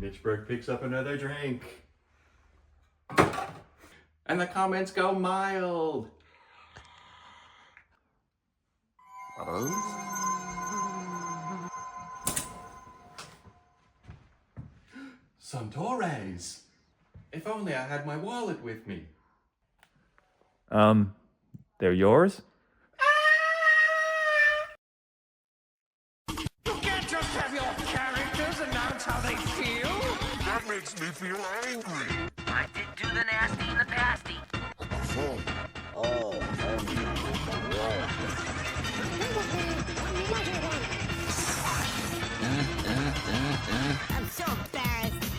Mitchberg picks up another drink. And the comments go mild. Suntories. If only I had my wallet with me. They're yours? You can't just have your characters announce how they feel. That makes me feel angry. I did do the nasty and the pasty. I'm so embarrassed.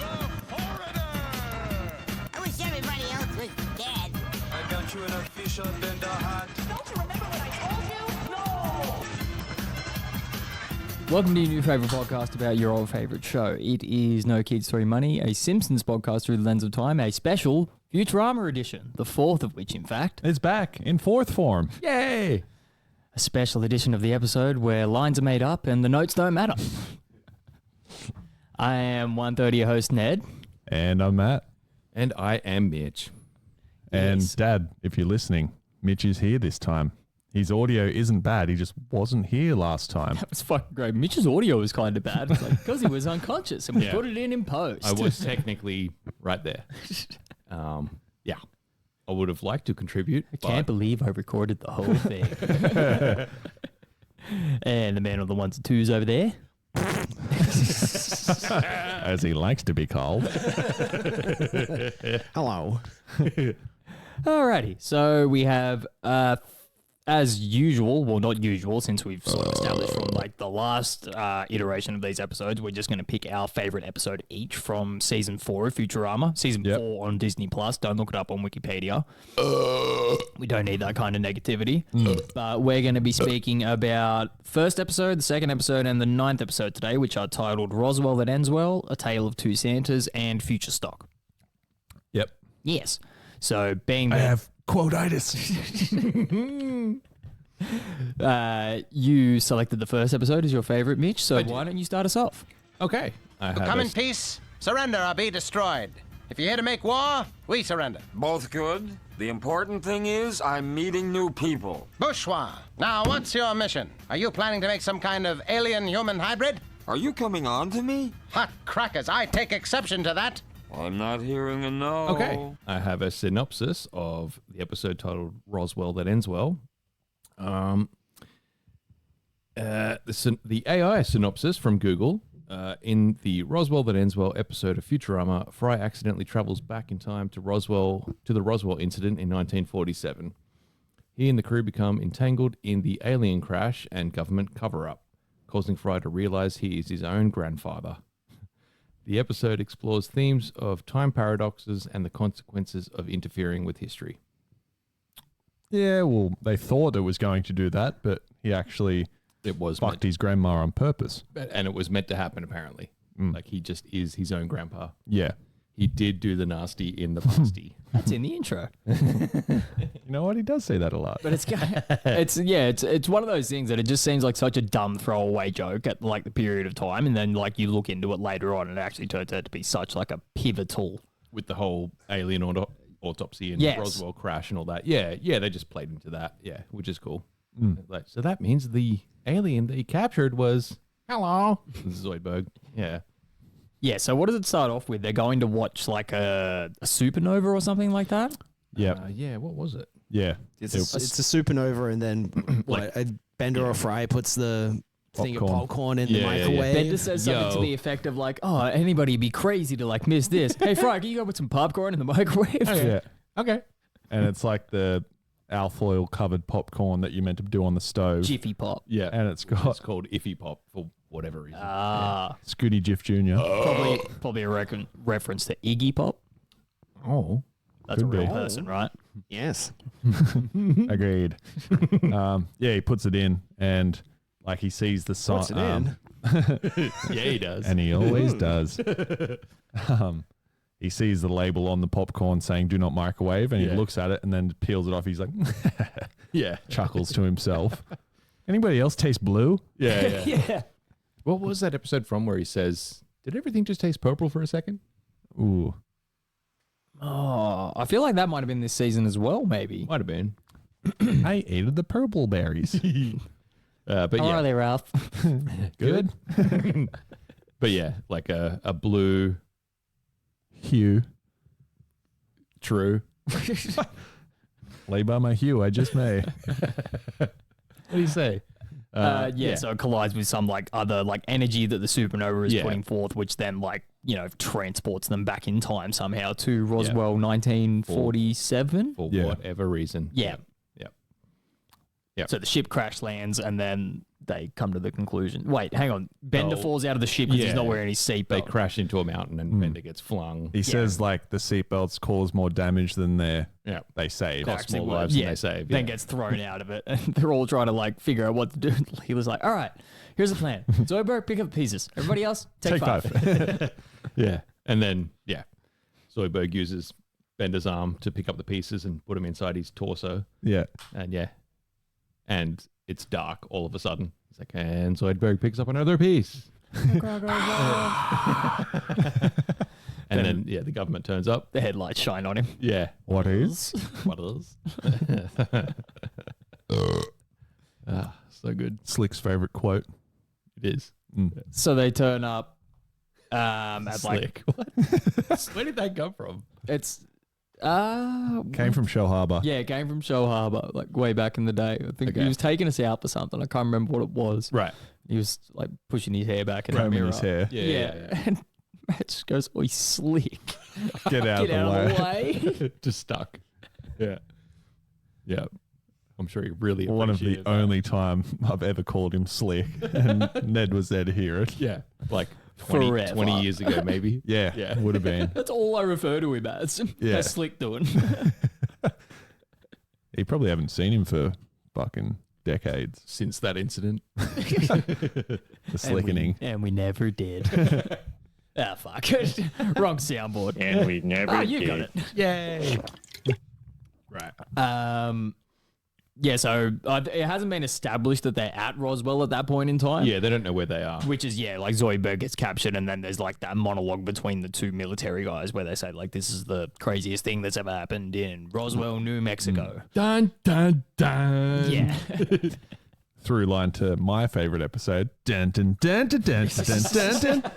I wish everybody else was dead. I got you an official bender hat. Don't you remember what I told you? No! Welcome to your new favourite podcast about your old favourite show. It is No Kids 3 Money, a Simpsons podcast through the lens of time, a special Futurama edition, the fourth of which, in fact. It's back in fourth form. Yay! A special edition of the episode where lines are made up and the notes don't matter. I am 130 your host, Ned. And I'm Matt. And I am Mitch. And Yes. Dad, if you're listening, Mitch is here this time. His audio isn't bad. He just wasn't here last time. That was fucking great. Mitch's audio was kind of bad. It's like, because he was unconscious and we put it in post. I was technically right there. Yeah. I would have liked to contribute. I can't believe I recorded the whole thing. And the man on the ones and twos over there. As he likes to be called. Hello. Alrighty, so we have, as usual, well, not usual, since we've sort of established from like the last iteration of these episodes, we're just going to pick our favorite episode each from season 4 of Futurama, season 4 on Disney Plus. Don't look it up on Wikipedia. We don't need that kind of negativity. But we're going to be speaking about first episode, the second episode, and the 9th episode today, which are titled Roswell That Ends Well, A Tale of Two Santas, and Future Stock. Yep. Yes. So being I that have quotitis. you selected the first episode as your favorite, Mitch, so why don't you start us off? Okay. I have Come a- in peace, surrender or be destroyed. If you're here to make war, we surrender. Both good. The important thing is I'm meeting new people. Bourgeois, now what's your mission? Are you planning to make some kind of alien-human hybrid? Are you coming on to me? Hot crackers, I take exception to that. I'm not hearing a no. Okay. I have a synopsis of the episode titled Roswell That Ends Well. The AI synopsis from Google. In the Roswell That Ends Well episode of Futurama, Fry accidentally travels back in time to the Roswell incident in 1947. He and the crew become entangled in the alien crash and government cover-up, causing Fry to realize he is his own grandfather. The episode explores themes of time paradoxes and the consequences of interfering with history. Yeah, well, they thought it was going to do that, but he actually It was fucked his grandma on purpose. and it was meant to happen, apparently. Like, he just is his own grandpa. Yeah. He did do the nasty in the pasty. That's in the intro. You know what? He does say that a lot. But it's one of those things that it just seems like such a dumb throwaway joke at like the period of time, and then like you look into it later on, and it actually turns out to be such like a pivotal. With the whole alien autopsy and Yes. Roswell crash and all that. Yeah, they just played into that. Yeah, which is cool. Like, so that means the alien that he captured was, hello, Zoidberg. Yeah. Yeah. So what does it start off with? They're going to watch like a supernova or something like that. Yeah. Yeah, what was it? Yeah. It's a supernova, and then a Bender or Fry puts the thing of Popcorn. popcorn in the Yeah, yeah, yeah. microwave. Bender says something to the effect of like, "Oh, anybody'd be crazy to like miss this." Hey, Fry, can you go put some popcorn in the microwave? Yeah. Okay. And it's like the alfoil covered popcorn that you meant to do on the stove. Jiffy Pop. Yeah. And it's It's got called Iffy Pop for whatever reason. Scooty Jiff Jr. Probably a reference to Iggy Pop. Oh, That's Could a real be. person, right? Yes. agreed. Yeah, he puts it in, and like he sees the sign. Puts it in. Yeah, he does. And he always does. He sees the label on the popcorn saying "Do not microwave," and he Yeah. looks at it and then peels it off. He's like, Yeah. chuckles to himself. Anybody else taste blue? Yeah, yeah. Yeah. What was that episode from where he says Did everything just taste purple for a second? Ooh. Oh, I feel like that might have been this season as well, maybe. Might have been. I ate the purple berries. But How yeah, are they, Ralph? Good. but yeah, like a blue. Hue. True. Lay by my hue, I just may. What do you say? So it collides with some like other like energy that the supernova is Yeah. putting forth, which then like, you know, transports them back in time somehow to Roswell 1947. For Yeah. whatever reason. Yeah. Yep. So the ship crash lands and then they come to the conclusion. Wait, hang on. Bender Oh. falls out of the ship because he's Yeah. not wearing his They seatbelt. crash into a mountain and Bender gets flung. He says like the seatbelts cause more damage than Yeah. they save. Cost more Actually lives works. than they save. Then yeah. gets thrown out of it. And they're all trying to like figure out what to do. He was like, all right, here's the plan. Zoidberg, pick up the pieces. Everybody else, take five. Yeah. And then, Zoidberg uses Bender's arm to pick up the pieces and put them inside his torso. Yeah. And it's dark all of a sudden. He's like, and Zoidberg picks up another piece. And then, the government turns up. The headlights shine on him. Yeah. What is? What is? So good. Slick's favorite quote. It is. So they turn up at like, Slick. What? Where did that come from? it's, Came from Shell Harbour. yeah, it came from Shell Harbour, like way back in the day. I think Okay. he was taking us out for something. I can't remember what it was. Right. He was like pushing his hair back in the Combing mirror. his hair. Yeah. And Matt just goes, oh, he's slick. Get out Get of out the way. of the way. Just stuck. Yeah. Yeah. I'm sure he really One of the appreciated that. only time I've ever called him Slick, and Ned was there to hear it. Yeah. Like 20 Forever. years ago, maybe. Yeah, Yeah. would have been. That's all I refer to him as. Yeah. How's Slick doing? You probably haven't seen him for fucking decades. Since that incident. The slickening. And we never did. Ah, fuck. Wrong soundboard. And we never You got did. it. Yay. Right. Yeah, so it hasn't been established that they're at Roswell at that point in time. Yeah, they don't know where they are. Which is, like Zoidberg gets captured, and then there's like that monologue between the two military guys where they say, like, this is the craziest thing that's ever happened in Roswell, New Mexico. Dun, dun, dun. Yeah. Through line to my favorite episode. Dun, dun, dun, dun, dun, dun, dun, dun.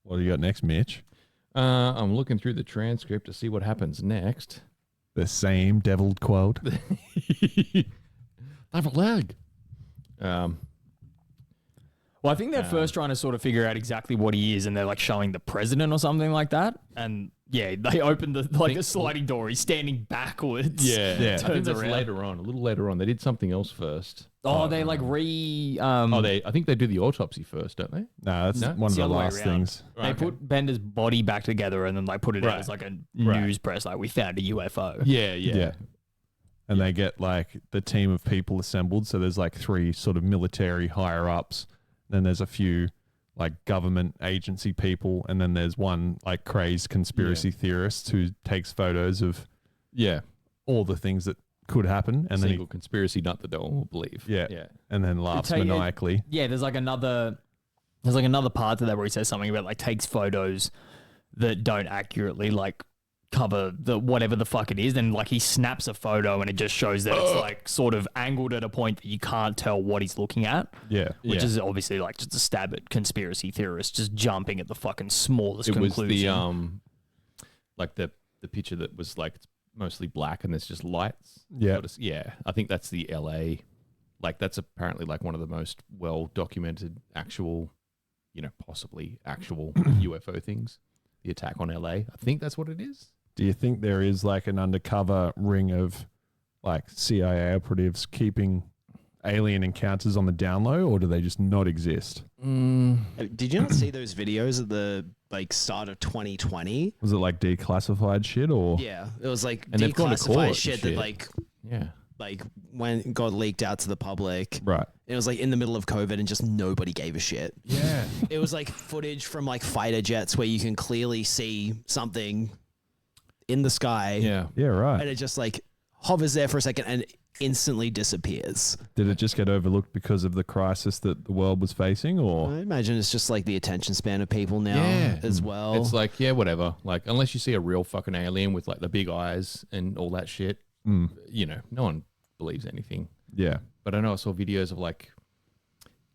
What do you got next, Mitch? I'm looking through the transcript to see what happens next. The same deviled quote. I have a leg. Well, I think they're first trying to sort of figure out exactly what he is, and they're like showing the president or something like that. And yeah, they open the sliding door. He's standing backwards. Yeah. Yeah. I think Turns that's around. later on, a little later on. They did something else first. Oh, they like I think they do the autopsy first, don't they? No, that's No? one It's of the the other way last around. things. They put Bender's body back together and then they put it out Right. as like a Right. news press, like we found a UFO. Yeah. And they get like the team of people assembled. So there's like 3 sort of military higher ups. Then there's a few like government agency people. And then there's one like crazed conspiracy theorist who takes photos of Yeah. all the things that could happen. And then Single conspiracy nut that no one will believe. yeah. And then laughs tell you- maniacally. Yeah, there's like another part to that where he says something about like takes photos that don't accurately like cover the whatever the fuck it is. Then like he snaps a photo and it just shows that it's like sort of angled at a point that you can't tell what he's looking at. Yeah. Which Yeah. is obviously like just a stab at conspiracy theorists just jumping at the fucking smallest It was conclusion. the like the picture that was like mostly black and there's just lights. Yeah. I think that's the LA. Like that's apparently like one of the most well documented actual, possibly actual UFO things. The attack on LA. I think that's what it is. Do you think there is like an undercover ring of like CIA operatives keeping alien encounters on the down low, or do they just not exist? Did you not see those videos at the like start of 2020? Was it like declassified shit or? Yeah, it was like And they've gone to court declassified and shit that shit. like Yeah. when got leaked out to the public. Right. It was like in the middle of COVID and just nobody gave a shit. Yeah. It was like footage from like fighter jets where you can clearly see something in the sky. Yeah. Yeah, right. And it just like hovers there for a second and instantly disappears. Did it just get overlooked because of the crisis that the world was facing, or I imagine it's just like the attention span of people now as well. It's like, yeah, whatever. Like, unless you see a real fucking alien with like the big eyes and all that shit, you know, no one believes anything. yeah, But I know I saw videos of like,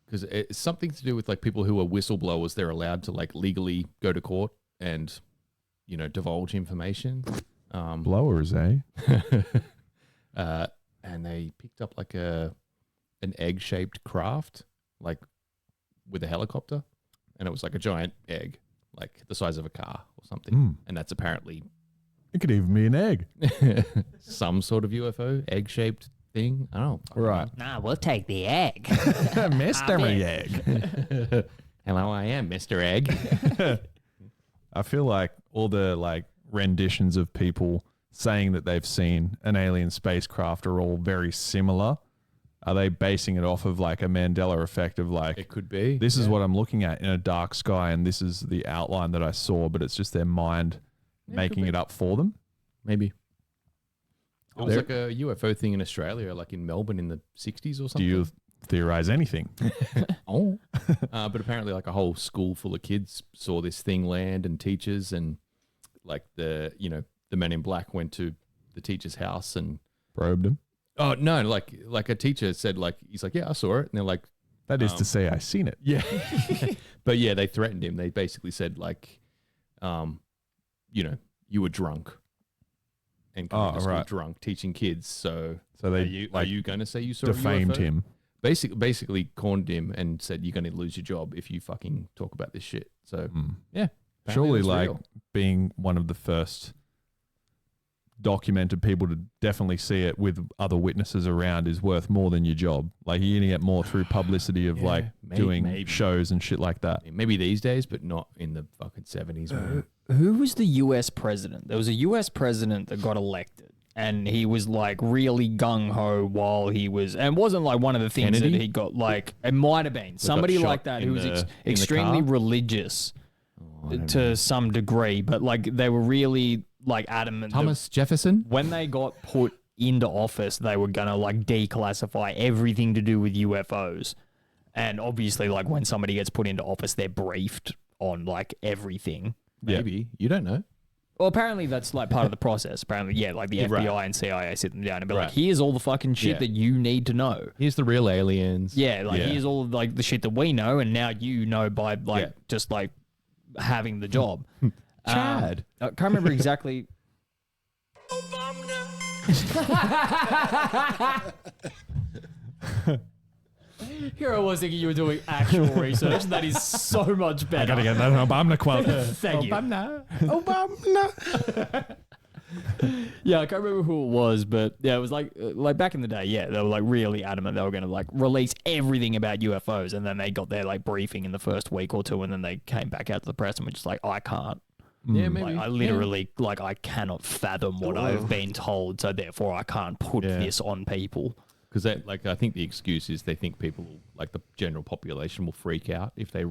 because it's something to do with like people who are whistleblowers. They're allowed to like legally go to court and, you know, divulge information. blowers, eh? And they picked up like an egg-shaped craft, like with a helicopter, and it was like a giant egg, like the size of a car or something. And that's apparently It could even be an egg. some sort of UFO egg-shaped thing. I don't know. Right. Nah, we'll take the egg. Mystery egg. Hello, I am Mr. Egg. I feel like all the like renditions of people saying that they've seen an alien spacecraft are all very similar. Are they basing it off of like a Mandela effect of like, It could be. this is what I'm looking at in a dark sky and this is the outline that I saw, but it's just their mind making it up for them? Maybe. It was like a UFO thing in Australia, like in Melbourne in the 60s or Do something. you theorize anything? Oh. But apparently like a whole school full of kids saw this thing land and teachers, and like the men in black went to the teacher's house and Probed them? oh no, like a teacher said, like, he's like, yeah, I saw it. And they're like, That is to say I seen it. yeah. But yeah, they threatened him. They basically said like, you know, you were drunk and coming to school drunk teaching kids. So they are you going to say you saw a defamed UFO? him. Basically cornered him and said, you're going to lose your job if you fucking talk about this shit. So yeah. apparently Surely that's like real. being one of the first documented people to definitely see it with other witnesses around is worth more than your job. Like you're gonna get more through publicity of like doing maybe. shows and shit like that. Maybe these days, but not in the fucking 70s. man. Who was the US president? There was a US president that got elected, and he was like really gung ho while he was, and it wasn't like one of the things Kennedy? that he got like, it might have been somebody shot like that in who was the- in the extremely car? religious to some degree, but like they were really like adamant. that Thomas Jefferson? when they got put into office, they were gonna like declassify everything to do with UFOs. And obviously, like when somebody gets put into office, they're briefed on like everything. Maybe. You don't know. Well, apparently that's like part of the process. Apparently, yeah, like the FBI and CIA sit them down and be like, Right. here's all the fucking shit Yeah. that you need to know. Here's the real aliens. Yeah, like here's all of, like the shit that we know, and now you know by like Yeah. just like having the job. Chad. I can't remember exactly. Here I was thinking you were doing actual research. That is so much better. Gotta get that Obama quote. Thank you. Yeah, I can't remember who it was, but yeah, it was like back in the day. Yeah, they were like really adamant they were going to like release everything about UFOs, and then they got their like briefing in the first week or two, and then they came back out to the press and were just like, I can't. Yeah, maybe. Like, I literally like I cannot fathom what I've been told, so therefore I can't put this on people. Because like I think the excuse is they think people, like the general population, will freak out if they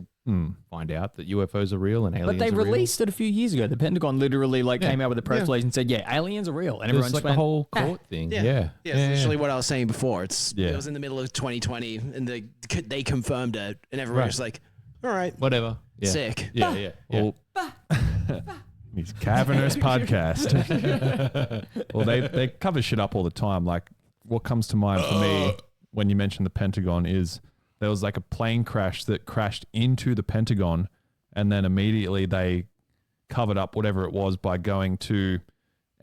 find out that UFOs are real and aliens But they are real. released it a few years ago. The Pentagon literally like came out with a press release and said, "Yeah, aliens are real," and It was everyone's like went, a whole court thing. Yeah, Yeah. it's literally what I was saying before. It Yeah. was in the middle of 2020, and they confirmed it, and everyone was like, "All right, Whatever. Yeah. sick." Yeah. Well, His cavernous podcast. Well, they cover shit up all the time. Like, what comes to mind for me when you mention the Pentagon is there was like a plane crash that crashed into the Pentagon, and then immediately they covered up whatever it was by going to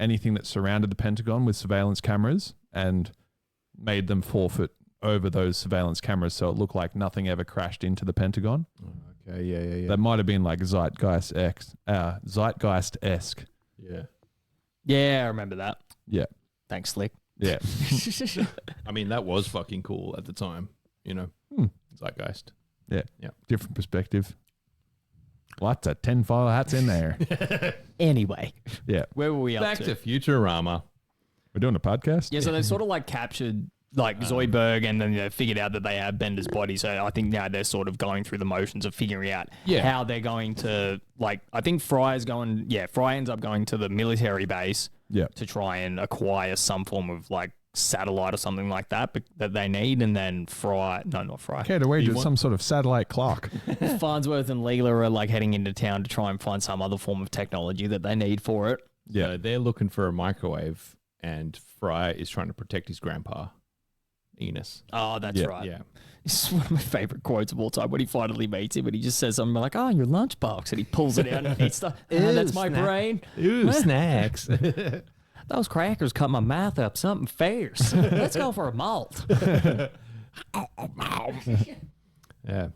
anything that surrounded the Pentagon with surveillance cameras and made them forfeit over those surveillance cameras, so it looked like nothing ever crashed into the Pentagon. Okay. Yeah. That might have been like Zeitgeist-esque. Yeah. "Yeah, I remember that." Yeah. Thanks, Slick. Yeah. I mean, that was fucking cool at the time. You know, Zeitgeist. Yeah. Yeah. Different perspective. Lots of tinfoil hats in there. Anyway, Yeah. where were we up Back to Futurama. We're doing a podcast? Yeah, so they sort of like captured like Zoidberg, and then they figured out that they have Bender's body. So I think now they're sort of going through the motions of figuring out how they're going to like. I think Fry ends up going to the military base Yeah. to try and acquire some form of like satellite or something like that that they need, and then not Fry. Okay, to wager some sort of satellite clock. Farnsworth and Leela are like heading into town to try and find some other form of technology that they need for it. Yeah. So they're looking for a microwave, and Fry is trying to protect his grandpa, Enos. Oh, that's right. Yeah. This is one of my favorite quotes of all time when he finally meets him and he just says something like, "Oh, your lunchbox," and he pulls it out and eats stuff. That's my brain. Ooh, snacks. Those crackers cut my mouth up something fierce. Let's go for a malt. Yeah.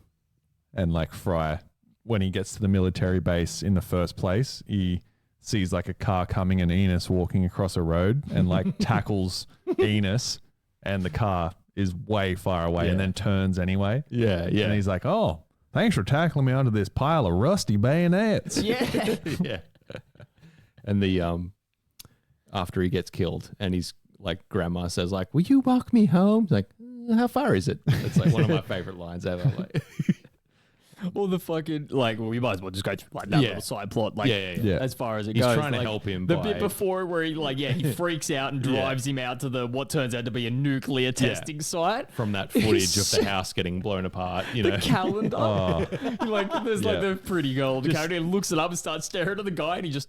And like Fry, when he gets to the military base in the first place, he sees like a car coming and Enos walking across a road and like tackles Enos, and the car is way far away and then turns anyway. Yeah, yeah. And he's like, "Oh, thanks for tackling me onto this pile of rusty bayonets." Yeah. Yeah. And the after he gets killed and he's like, grandma says like, "Will you walk me home?" He's like, "How far is it?" It's like one of my favorite lines ever. Like, Or the fucking, like, well, we might as well just go through like that Yeah. little side plot, like, Yeah. as far as it He's goes. trying to Like, help him The by- bit before where he, like, he freaks out and drives him out to the what turns out to be a nuclear testing site. from that footage of the house getting blown apart, you know. The calendar. Like, there's like Yeah. the pretty girl, the character, and looks it up and starts staring at the guy, and he just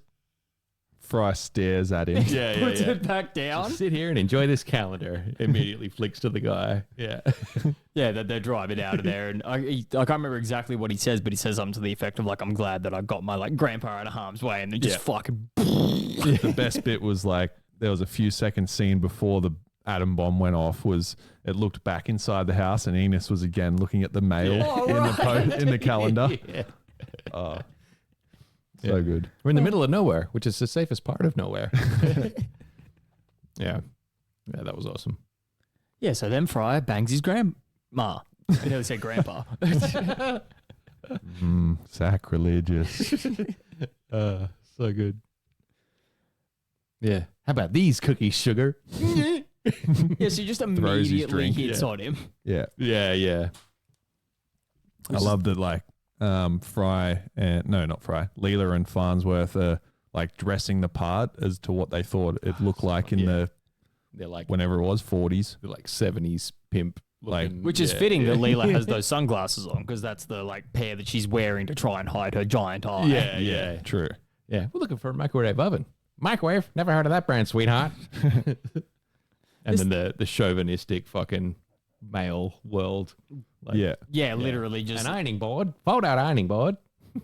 Fry stares at him. Yeah, puts it back down. Just sit here and enjoy this calendar. Immediately flicks to the guy. Yeah. Yeah, that they're driving out of there, and I can't remember exactly what he says, but he says something to the effect of like, "I'm glad that I got my like grandpa out of harm's way," and then just fucking. The best bit was like there was a few seconds scene before the atom bomb went off. Was it looked back inside the house and Enos was again looking at the mail in the calendar. Yeah. So good. We're in the middle of nowhere, which is the safest part of nowhere. Yeah. Yeah, that was awesome. Yeah, so then Fry bangs his grandma. I nearly said grandpa. Sacrilegious. So good. Yeah. How about these cookies, sugar? Yeah, so he just his immediately drink. hits on him. Yeah. Yeah, yeah. I love that like Fry and not Fry, Leela and Farnsworth are like dressing the part as to what they thought it looked like in the They're like whenever it was 40s. they're like 70s pimp looking. Which is fitting that Leela has those sunglasses on, because that's the like pair that she's wearing to try and hide her giant eye. Yeah, yeah. True. Yeah. We're looking for a microwave oven. Microwave? Never heard of that brand, sweetheart. And then the chauvinistic fucking male world. Like, Yeah, literally just. An ironing board, fold out ironing board,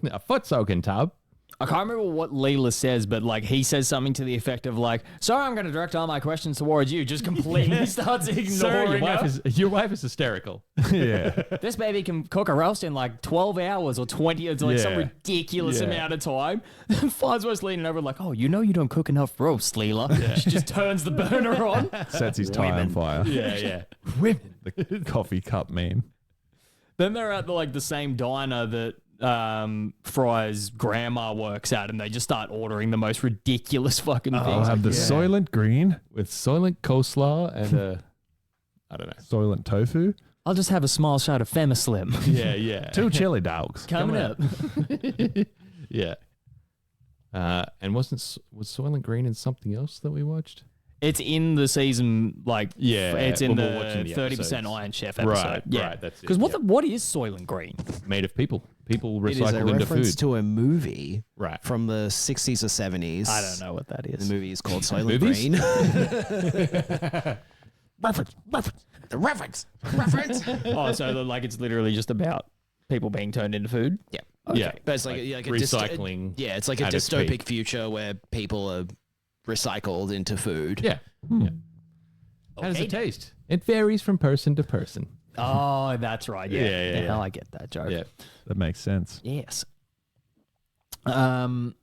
a foot soaking tub. I can't remember what Leela says, but like he says something to the effect of like, "Sorry, I'm going to direct all my questions towards you." Just completely starts ignoring Sir, her. your wife is hysterical. Yeah. This baby can cook a roast in like 12 hours or 20. It's like some Yeah. ridiculous Yeah. amount of time. Farnsworth's leaning over like, "Oh, you know you don't cook enough roast, Leela." She just turns the burner on. Sets his tie on fire. Yeah, yeah. The coffee cup meme. Then they're at the same diner that Fry's grandma works at, and they just start ordering the most ridiculous fucking I'll things. have the Soylent Green, With Soylent coleslaw and I don't know. Soylent Tofu, I'll just have a small shot of Femislim. Yeah, yeah. 2 chili dogs. Coming up. Yeah. And was Soylent Green in something else that we watched? It's in the season, like, Yeah, it's in when we're watching the the 30% episodes. Iron Chef episode. Right, yeah. right, that's it, Because yeah. what is Soylent Green? Made of people. People It is a recycled into reference food. to a movie Right. from the 60s or 70s. I don't know what that is. The movie is called Soylent Movies? Green. Reference. Oh, so like it's literally just about people being turned into food? Yeah. Yeah. But it's like a recycling. it's like a at its dystopic peak. future where people are recycled into food. Yeah. Yeah. How does it taste? It varies from person to person. Oh, that's right. Yeah. Yeah. Now I get that joke. Yeah. That makes sense. Yes. What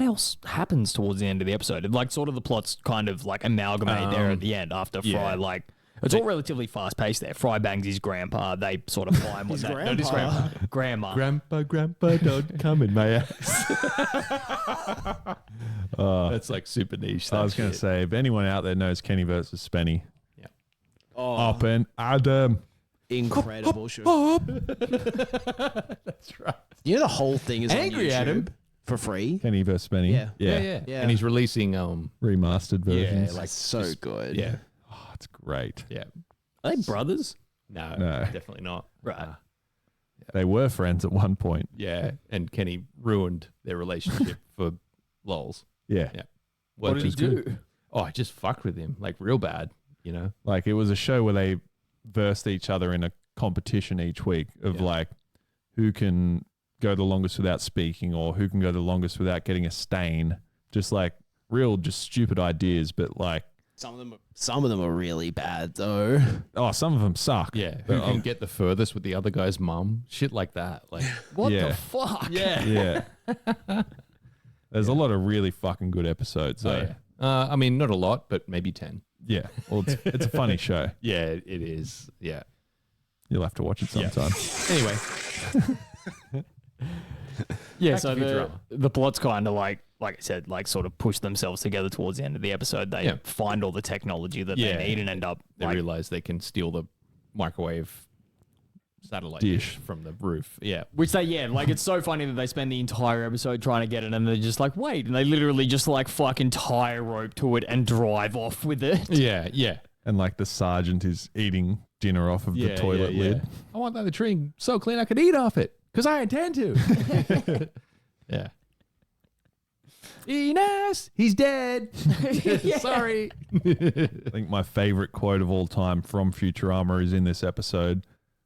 else happens towards the end of the episode? Like, sort of the plot's kind of like amalgamated there at the end after Fry, yeah. like, it's all relatively fast paced there. Fry bangs his grandpa. They sort of find what that. His grandpa. Grandma. Grandpa, don't come in my ass. That's like super niche. I was going to say, if anyone out there knows Kenny versus Spenny, Oh, up and Adam. incredible show. That's right. You know the whole thing is Angry on YouTube. Adam. for free. Kenny versus Benny. Yeah. Yeah. And he's releasing Remastered versions. like So just- good. Yeah. Oh, it's great. Yeah. Are they brothers? No, No. definitely not. Right. They were friends at one point. Yeah, and Kenny ruined their relationship for lols. Yeah. Yeah. What did he do? Good. Oh, I just fucked with him like real bad, you know? Like it was a show where they versed each other in a competition each week of like who can go the longest without speaking or who can go the longest without getting a stain. Just like real, just stupid ideas, but like Some of them are really bad though. oh, some of them suck. Yeah, who But, can get the furthest with the other guy's mum? Shit like that. Like, What Yeah. the fuck? yeah. Yeah. There's a lot of really fucking good episodes though. Oh, yeah. I mean, not a lot, but maybe 10. Yeah. Well, it's a funny show. Yeah, it is. Yeah. You'll have to watch it sometime. Anyway, Yeah, Back so to Futurama. the plot's kind of like I said, like sort of push themselves together towards the end of the episode. They find all the technology that Yeah. they need and end up they like, realize they can steal the microwave satellite Dish. from the roof. Yeah. which they like it's so funny that they spend the entire episode trying to get it and they're just like, wait, and they literally just like fucking tie a rope to it and drive off with it. Yeah, yeah. And like the sergeant is eating dinner off of the toilet lid. I want that latrine so clean I could eat off it because I intend to. Yeah. Enos, he's dead. Sorry. I think my favorite quote of all time from Futurama is in this episode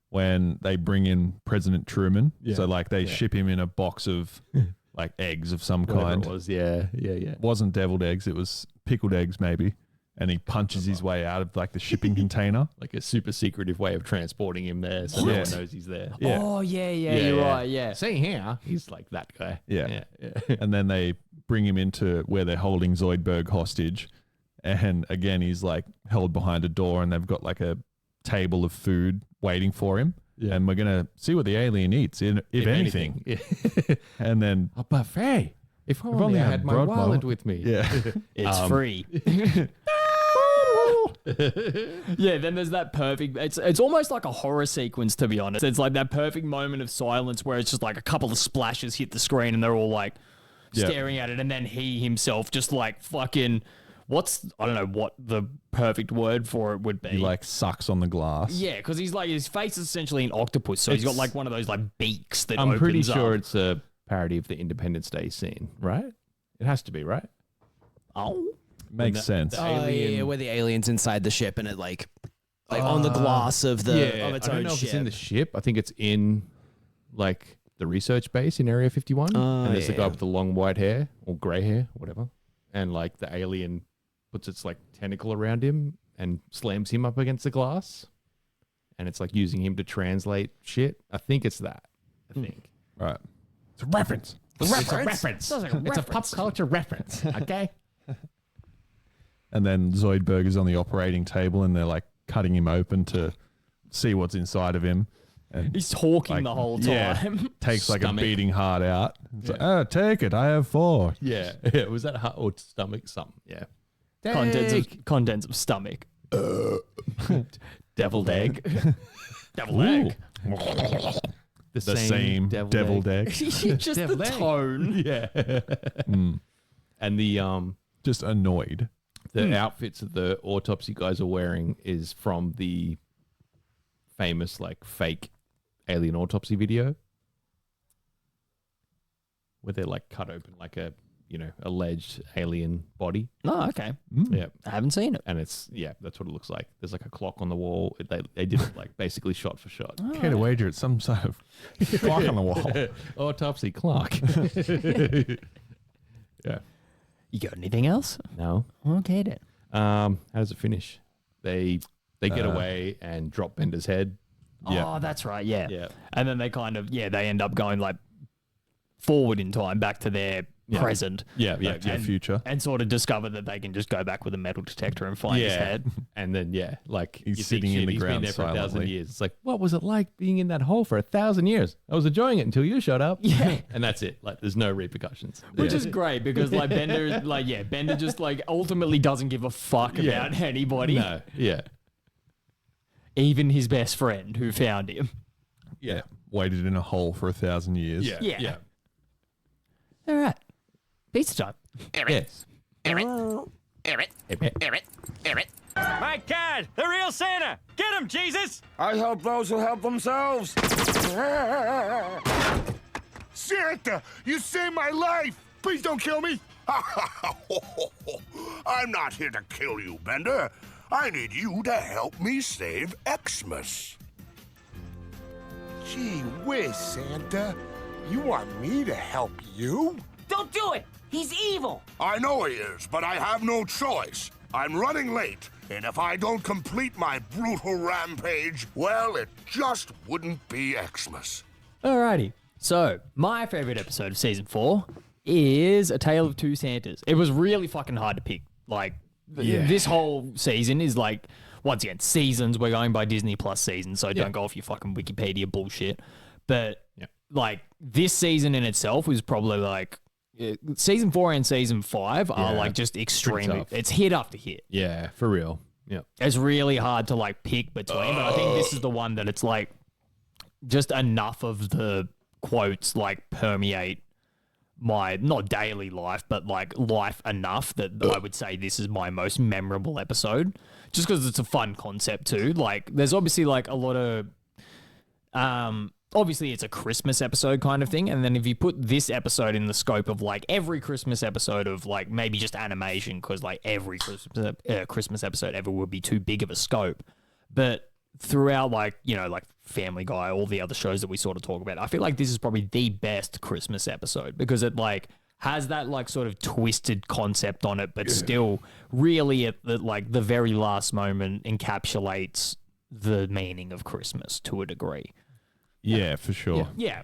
when they bring in President Truman. So like they ship him in a box of like eggs of some Whatever kind. it was. Yeah. It wasn't deviled eggs, it was pickled eggs maybe. And he punches his way out of like the shipping container. Like a super secretive way of transporting him there so no one knows he's there. Yeah. Oh you're right. Yeah. See here, he's like that guy. Yeah. Yeah. And then they bring him into where they're holding Zoidberg hostage. And again, he's like held behind a door and they've got like a table of food waiting for him. Yeah. And we're going to see what the alien eats, if anything. And then, A buffet. If only I had my Broadwell. wallet with me. yeah. It's free. Yeah, then there's that perfect it's almost like a horror sequence, to be honest. It's like that perfect moment of silence where it's just like a couple of splashes hit the screen and they're all like staring at it, and then he himself just like fucking I don't know what the perfect word for it would be. He like sucks on the glass. Yeah, because he's like his face is essentially an octopus, so he's got like one of those like beaks that I'm pretty opens sure up. it's a parody of the Independence Day scene, right? It has to be, right? Oh. Makes sense. Oh yeah, where the alien's inside the ship and it like on the glass of I its don't own know if ship. it's in the ship. I think it's in like the research base in Area 51. And there's the guy with the long white hair or grey hair, whatever. And like the alien puts its like tentacle around him and slams him up against the glass. And it's like using him to translate shit. I think it's that. I think. Right. It's a reference. It's a reference. It's a pop culture reference. Okay. And then Zoidberg is on the operating table and they're like cutting him open to see what's inside of him. And He's talking like, the whole yeah, time. takes like Stomach. a beating heart out. It's like, oh, take it. I have 4. Yeah. Yeah. Was that heart or stomach? Something. Yeah. Contents of stomach. Deviled egg. Deviled egg. The same deviled egg. Just the tone. Yeah. And the Just annoyed. the outfits that the autopsy guys are wearing is from the famous like fake alien autopsy video where they're like cut open like a alleged alien body. Oh, okay. Yeah. I haven't seen it. And it's that's what it looks like. There's like a clock on the wall. They did it like basically shot for shot. Care to wager it's some sort of clock on the wall. Autopsy clock. Yeah. You got anything else? No. Okay then. How does it finish? They get away and drop Bender's head. Oh, that's right. Yeah. Yeah. And then they kind of they end up going like forward in time back to their present. Yeah, and, future. and sort of discover that they can just go back with a metal detector and find his head. And then like He's you think, sitting in the he's ground been there for 1,000 silently. years. It's like, what was it like being in that hole for 1,000 years? I was enjoying it until you showed up. Yeah. And that's it. Like there's no repercussions. Which is great because like Bender Bender just like ultimately doesn't give a fuck about anybody. No. Yeah. Even his best friend who found him. Yeah. Waited in a hole for 1,000 years. Yeah. All right. Pizza time. Yes. My God, the real Santa! Get him, Jesus! I help those who help themselves. Santa, you saved my life! Please don't kill me! I'm not here to kill you, Bender. I need you to help me save Xmas. Gee whiz, Santa. You want me to help you? Don't do it! He's evil! I know he is, but I have no choice. I'm running late, and if I don't complete my brutal rampage, well, it just wouldn't be Xmas. Alrighty. So, my favorite episode of season 4 is A Tale of Two Santas. It was really fucking hard to pick. Like, this whole season is like, once again, seasons. We're going by Disney Plus seasons, so don't go off your fucking Wikipedia bullshit. But, like, this season in itself was probably like, season 4 and season 5 are like just extremely, it's hit after hit. Yeah, for real. Yeah. It's really hard to like pick between, but I think this is the one that it's like just enough of the quotes like permeate my not daily life, but like life enough that I would say this is my most memorable episode, just because it's a fun concept too. Like there's obviously like a lot of obviously it's a Christmas episode kind of thing, and then if you put this episode in the scope of like every Christmas episode of like maybe just animation, because like every Christmas episode ever would be too big of a scope, but throughout like, you know, like Family Guy, all the other shows that we sort of talk about, I feel like this is probably the best Christmas episode because it like has that like sort of twisted concept on it, but still really at the like the very last moment encapsulates the meaning of Christmas to a degree. Yeah, for sure. Yeah.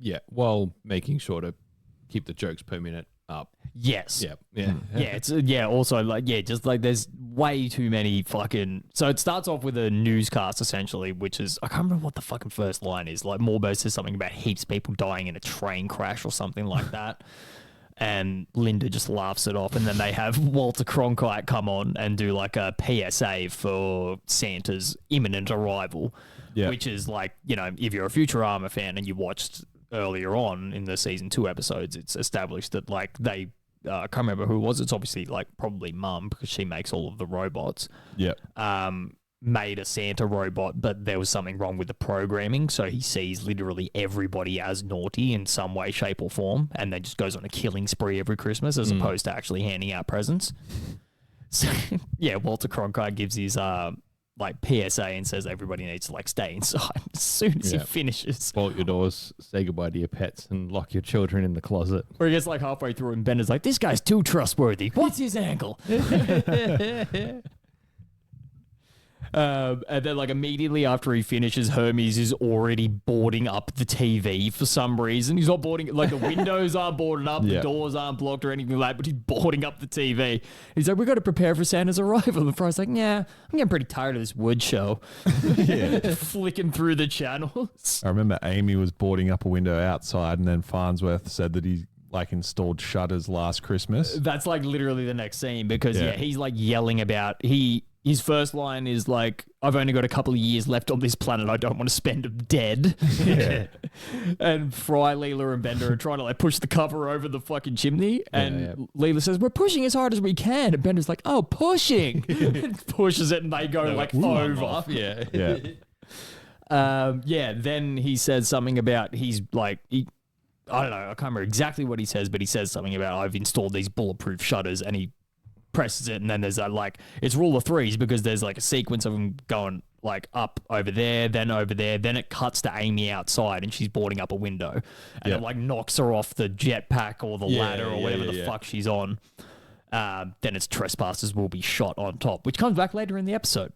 Yeah, while making sure to keep the jokes per minute up. Yes. Yeah. Yeah. It's also like just like there's way too many fucking. So it starts off with a newscast essentially, which is I can't remember what the fucking first line is. Like Morbo says something about heaps of people dying in a train crash or something like that. And Linda just laughs it off, and then they have Walter Cronkite come on and do like a PSA for Santa's imminent arrival, which is like, you know, if you're a Futurama fan and you watched earlier on in the season 2 episodes, it's established that like they, I can't remember who it was. It's obviously like probably Mum because she makes all of the robots. Yeah. Made a Santa robot, but there was something wrong with the programming, so he sees literally everybody as naughty in some way, shape, or form, and then just goes on a killing spree every Christmas as opposed to actually handing out presents. So, yeah, Walter Cronkite gives his like PSA and says everybody needs to like stay inside as soon as he finishes. Bolt your doors, say goodbye to your pets, and lock your children in the closet. Or he gets like halfway through and Bender's like, this guy's too trustworthy. What's his angle? And then, like, immediately after he finishes, Hermes is already boarding up the TV for some reason. He's not boarding, like, the windows aren't boarded up, the doors aren't blocked or anything like that, but he's boarding up the TV. He's like, we've got to prepare for Santa's arrival. And Fry's like, yeah, I'm getting pretty tired of this wood show. Flicking through the channels. I remember Amy was boarding up a window outside, and then Farnsworth said that he like installed shutters last Christmas. That's like literally the next scene because he's like yelling about his first line is like, I've only got a couple of years left on this planet. I don't want to spend them dead. And Fry, Leela, and Bender are trying to like push the cover over the fucking chimney. And Leela says, we're pushing as hard as we can. And Bender's like, oh, pushing. And pushes it and they go like over. Then he says something about he's like, I don't know, I can't remember exactly what he says, but he says something about I've installed these bulletproof shutters, and he presses it, and then there's that like it's rule of threes because there's like a sequence of them going like up over there, then it cuts to Amy outside and she's boarding up a window, and it like knocks her off the jetpack or the ladder or whatever the fuck she's on. Then it's trespassers will be shot on top, which comes back later in the episode.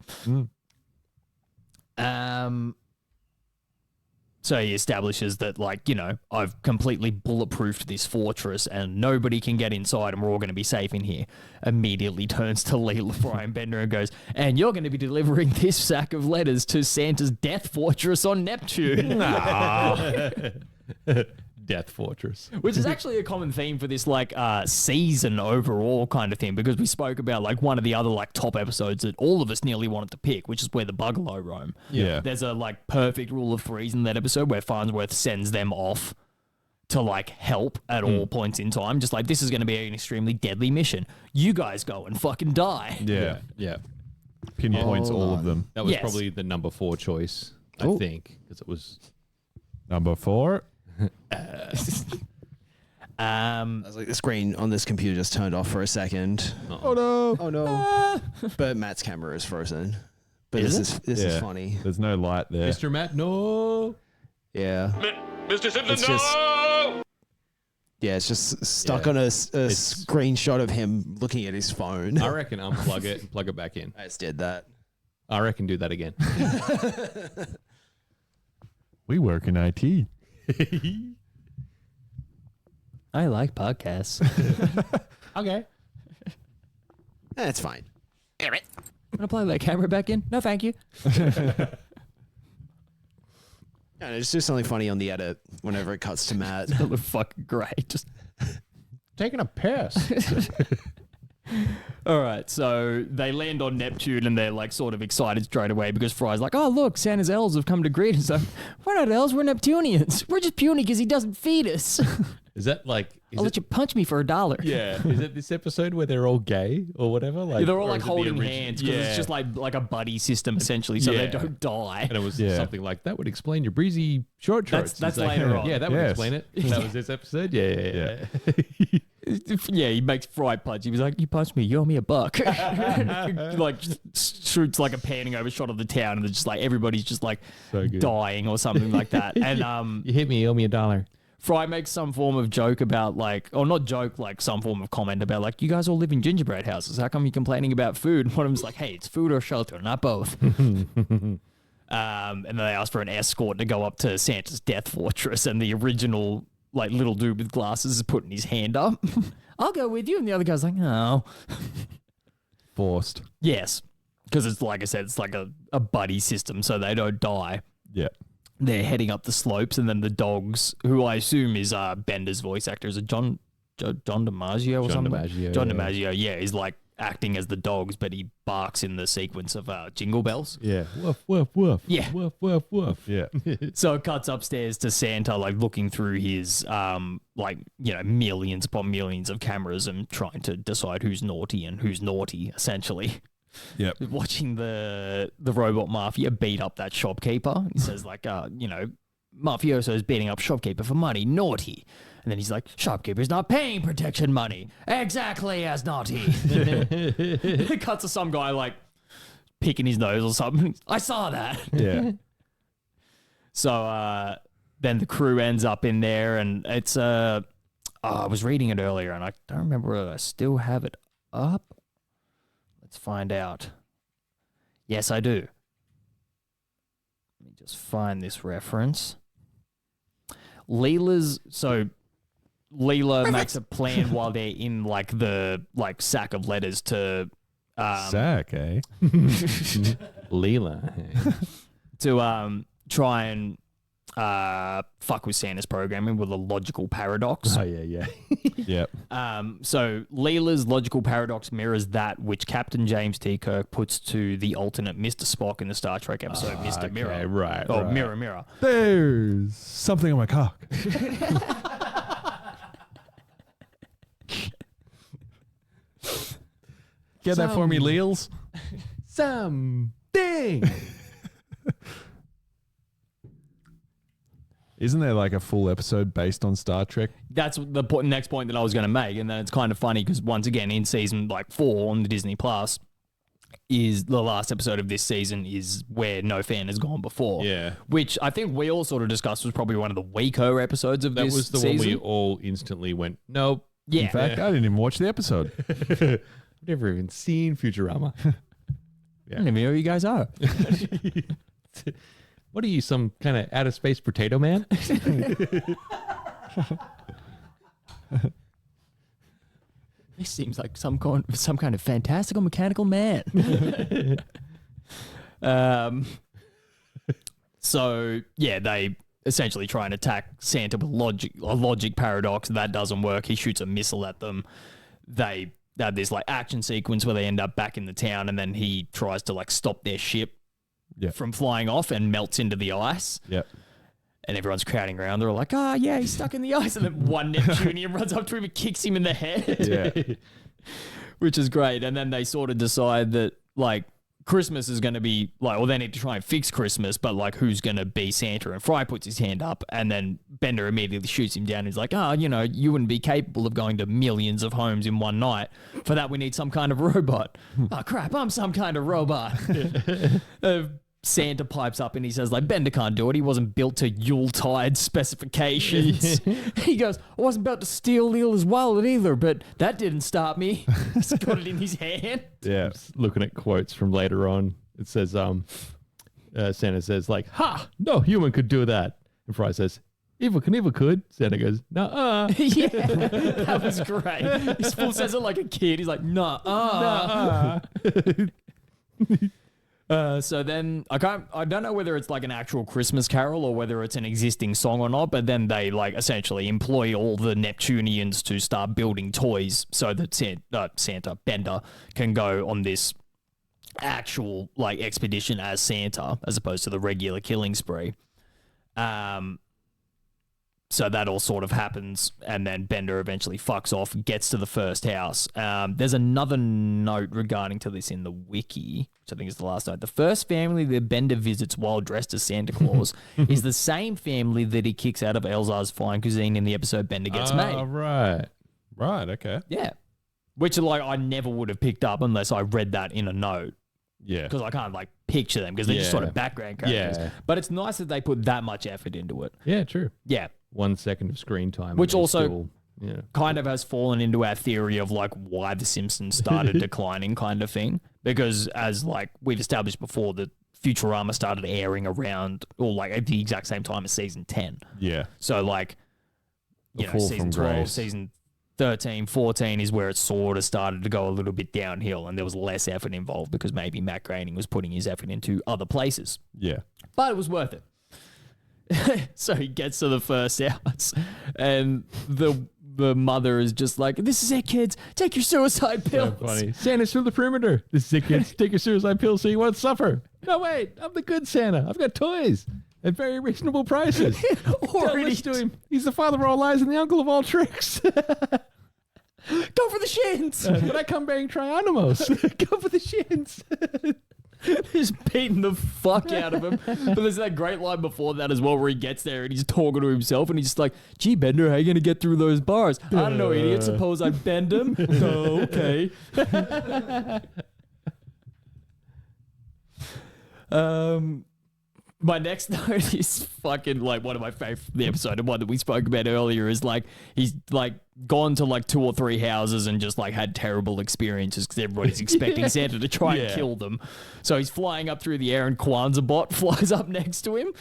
So he establishes that, like, you know, I've completely bulletproofed this fortress and nobody can get inside and we're all going to be safe in here. Immediately turns to Leela, Fry, and Bender and goes, and you're going to be delivering this sack of letters to Santa's death fortress on Neptune. Death Fortress. Which is actually a common theme for this, like, season overall kind of thing, because we spoke about, like, one of the other, like, top episodes that all of us nearly wanted to pick, which is where the Bugalow roam. Yeah. There's a, like, perfect rule of threes in that episode where Farnsworth sends them off to like help at all points in time. Just like, this is going to be an extremely deadly mission. You guys go and fucking die. Yeah. Pinpoints all of them. That was Yes. probably the number 4 choice, I think, because it was Number 4. I was like, the screen on this computer just turned off for a second. Oh no. Oh no! But Matt's camera is frozen. But this is funny. There's no light there. Mr. Matt. No. Yeah. Mr. Simpson, It's just- Yeah, it's just stuck on a screenshot of him looking at his phone. I reckon unplug it and plug it back in. I just did that. I reckon do that again. We work in IT. I like podcasts. Okay. It's fine. Want to plug that camera back in? No, thank you. Yeah, just do something funny on the edit whenever it cuts to Matt. That looked fucking great. Just Taking a piss. all right, so they land on Neptune and they're like sort of excited straight away because Fry's like, oh look, Santa's elves have come to greet us. We're not elves, we're Neptunians. We're just puny because he doesn't feed us. Is that like? I'll let you punch me for $1. Yeah. Is it this episode where they're all gay or whatever? Like They're all or like is it the holding original- hands because it's just like a buddy system essentially, so they Yeah. don't die. And it was something like that would explain your breezy short shorts. That's It's like, later on. Yeah, that would Yes. explain it. That was this episode. Yeah. Yeah, he makes Fry punch. He was like, "You punched me, you owe me $1." Like shoots like a panning over shot of the town, and it's just like everybody's just like So good. dying or something like that. And You hit me, you owe me $1. Fry makes some form of joke about like, or not joke, like some form of comment about like, you guys all live in gingerbread houses. How come you're complaining about food? And one of them's like, hey, it's food or shelter, not both. And then they ask for an escort to go up to Santa's death fortress, and the original like little dude with glasses is putting his hand up. I'll go with you. And the other guy's like, no. Forced. Yes. Because it's like I said, it's like a buddy system, so they don't die. Yeah. They're heading up the slopes, and then the dogs, who I assume is Bender's voice actor, is it John DiMaggio or John something? DiMaggio, John yeah. DiMaggio, yeah, he's like acting as the dogs, but he barks in the sequence of Jingle Bells. Yeah. Woof, woof, woof. Yeah. Woof, woof, woof. Yeah. So it cuts upstairs to Santa, like looking through his, millions upon millions of cameras and trying to decide who's naughty and who's naughty, essentially. Yep. Watching the robot mafia beat up that shopkeeper. He says like, mafioso is beating up shopkeeper for money, naughty. And then he's like, shopkeeper's not paying protection money. Exactly as naughty. It cuts to some guy like picking his nose or something. I saw that. Yeah. So then the crew ends up in there, and it's I was reading it earlier, and I don't remember whether I still have it up. Let's find out. Yes, I do. Let me just find this reference. Leela makes a plan while they're in like the sack of letters to Sack, eh? Leela. to try and fuck with Santa's programming with a logical paradox. Oh yeah. Yep. So Leela's logical paradox mirrors that which Captain James T. Kirk puts to the alternate Mr. Spock in the Star Trek episode Mr. Mirror. Right. Oh, right. Mirror, Mirror. There's something on my cock. Get that for me, Leels. Something. Isn't there like a full episode based on Star Trek? That's the next point that I was going to make, and then it's kind of funny because once again in season 4 on the Disney Plus is the last episode of this season is where no fan has gone before. Yeah. Which I think we all sort of discussed was probably one of the weaker episodes of That this was the season. one we all instantly went, nope. Yeah. In fact, I didn't even watch the episode. I've never even seen Futurama. I don't even know who you guys are. What are you, some kind of outer space potato man? This seems like some kind of fantastical mechanical man. So yeah, they essentially try and attack Santa with a logic paradox. That doesn't work. He shoots a missile at them. They have this like action sequence where they end up back in the town, and then he tries to like stop their ship Yep. from flying off and melts into the ice. Yep. And everyone's crowding around. They're all like, "Ah, yeah, he's stuck in the ice." And then one Neptunian runs up to him and kicks him in the head. Yeah. Which is great. And then they sort of decide that, like, Christmas is going to be, like, well, they need to try and fix Christmas, but, like, who's going to be Santa? And Fry puts his hand up, and then Bender immediately shoots him down. He's like, you wouldn't be capable of going to millions of homes in one night. For that, we need some kind of robot. Oh, crap, I'm some kind of robot. Santa pipes up and he says, like, Bender can't do it. He wasn't built to Yuletide specifications. He goes, I wasn't about to steal Leela's wallet either, but that didn't stop me. He's got it in his hand. Yeah. Looking at quotes from later on, it says, Santa says, like, "Ha! No human could do that." And Fry says, "Evil Knievel could." Santa goes, "Nuh-uh." Yeah, that was great. He still says it like a kid. He's like, "Nuh-uh." So then I don't know whether it's like an actual Christmas carol or whether it's an existing song or not, but then they like essentially employ all the Neptunians to start building toys so that Bender can go on this actual like expedition as Santa as opposed to the regular killing spree. So that all sort of happens, and then Bender eventually fucks off, gets to the first house. There's another note regarding to this in the wiki, which I think is the last note. The first family that Bender visits while dressed as Santa Claus is the same family that he kicks out of Elzar's Fine Cuisine in the episode Bender Gets Made. Oh, right. Right, okay. Yeah. Which, like, I never would have picked up unless I read that in a note. Yeah. Because I can't, like, picture them because they're just sort of background characters. Yeah. But it's nice that they put that much effort into it. Yeah, true. Yeah. 1 second of screen time. Which and also still, kind of has fallen into our theory of like why The Simpsons started declining kind of thing. Because as like we've established before, that Futurama started airing around or like at the exact same time as season 10. Yeah. So like, you know, fall season from 12, grace. season 13, 14 is where it sort of started to go a little bit downhill and there was less effort involved because maybe Matt Groening was putting his effort into other places. Yeah. But it was worth it. So he gets to the first house and the mother is just like, "This is it, kids. Take your suicide pills." So funny. Santa's through the perimeter. This is it, kids. Take your suicide pills so you won't suffer. No, wait. I'm the good Santa. I've got toys at very reasonable prices. Don't listen to him. He's the father of all lies and the uncle of all tricks. Go for the shins. But I come bearing trianimals. Go for the shins. Just beating the fuck out of him. But there's that great line before that as well where he gets there and he's talking to himself and he's just like, "Gee, Bender, how you going to get through those bars? I don't know, idiot. Suppose I bend them?" "Oh, okay." My next note is fucking like one of my favorite the episode and one that we spoke about earlier is like he's like gone to like 2 or 3 houses and just like had terrible experiences because everybody's expecting Santa to try and kill them. So he's flying up through the air and Kwanzaa bot flies up next to him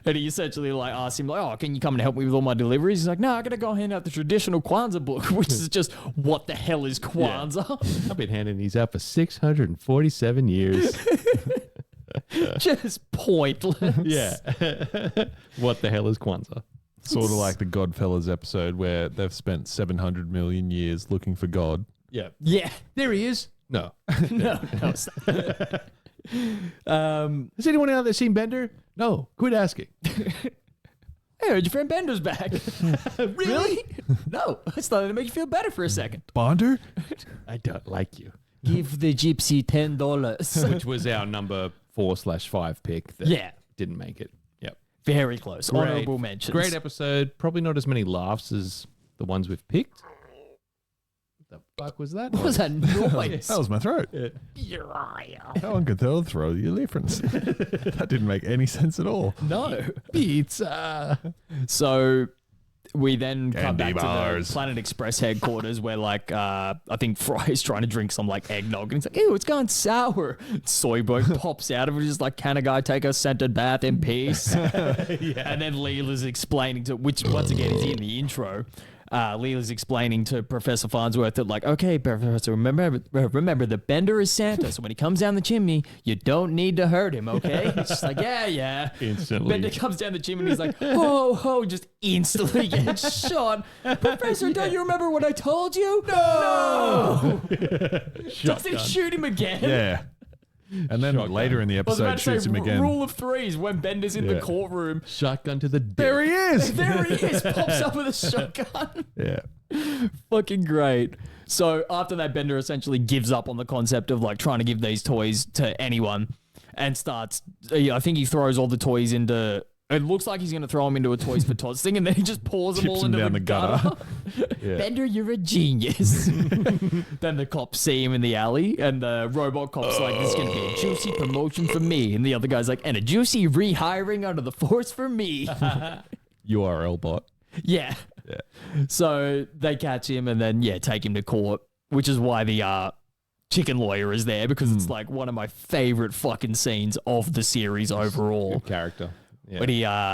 and he essentially like asks him like, "Oh, can you come and help me with all my deliveries?" He's like, "No, I gotta go hand out the traditional Kwanzaa book," which is just what the hell is Kwanzaa? I've been handing these out for 647 years. Just pointless. Yeah. What the hell is Kwanzaa? Sort of like the Godfellas episode where they've spent 700 million years looking for God. Yeah. Yeah. There he is. No. No. It's Has anyone out there seen Bender? No. Quit asking. Hey, heard your friend Bender's back. Really? No. I just thought it'd make you feel better for a second. Bonder? I don't like you. Give the gypsy $10. Which was our number 4/5 pick that didn't make it. Yep. Very close. Honorable mentions. Great episode. Probably not as many laughs as the ones we've picked. What the fuck was that? What was that noise? That was my throat. No one can tell the throat the difference. That didn't make any sense at all. No. Pizza. So we then come Candy back bars. to the Planet Express headquarters where like I think Fry is trying to drink some like eggnog and he's like, "Ew, it's gone sour." Soyboy pops out of it just like, "Can a guy take a scented bath in peace?" And then Leela's explaining to, which once again is in the intro, Leela's explaining to Professor Farnsworth that like, "Okay, Professor, remember that Bender is Santa, so when he comes down the chimney, you don't need to hurt him, okay?" It's just like, yeah. Instantly. Bender comes down the chimney and he's like, "Ho, just instantly gets shot." "Professor, don't you remember what I told you?" No! Does he shoot him again? Yeah. And then Shotgun. later in the I was about episode, to say, shoots him again. rule of threes when Bender's in the Yeah. courtroom. Shotgun to the dick. There he is. There he is, pops up with a shotgun. Yeah. Fucking great. So after that, Bender essentially gives up on the concept of like trying to give these toys to anyone and starts, I think he throws all the toys into, it looks like he's going to throw them into a Toys for Tots thing, and then he just pours them Tips all them into down the the gutter. gutter. Bender, you're a genius. Then the cops see him in the alley, and the robot cop's like, this is going to be a juicy promotion for me. And the other guy's like, and a juicy rehiring under the force for me. URL bot. Yeah. Yeah. So they catch him and then, take him to court, which is why the chicken lawyer is there, because it's like one of my favorite fucking scenes of the series overall. Good character. Yeah. But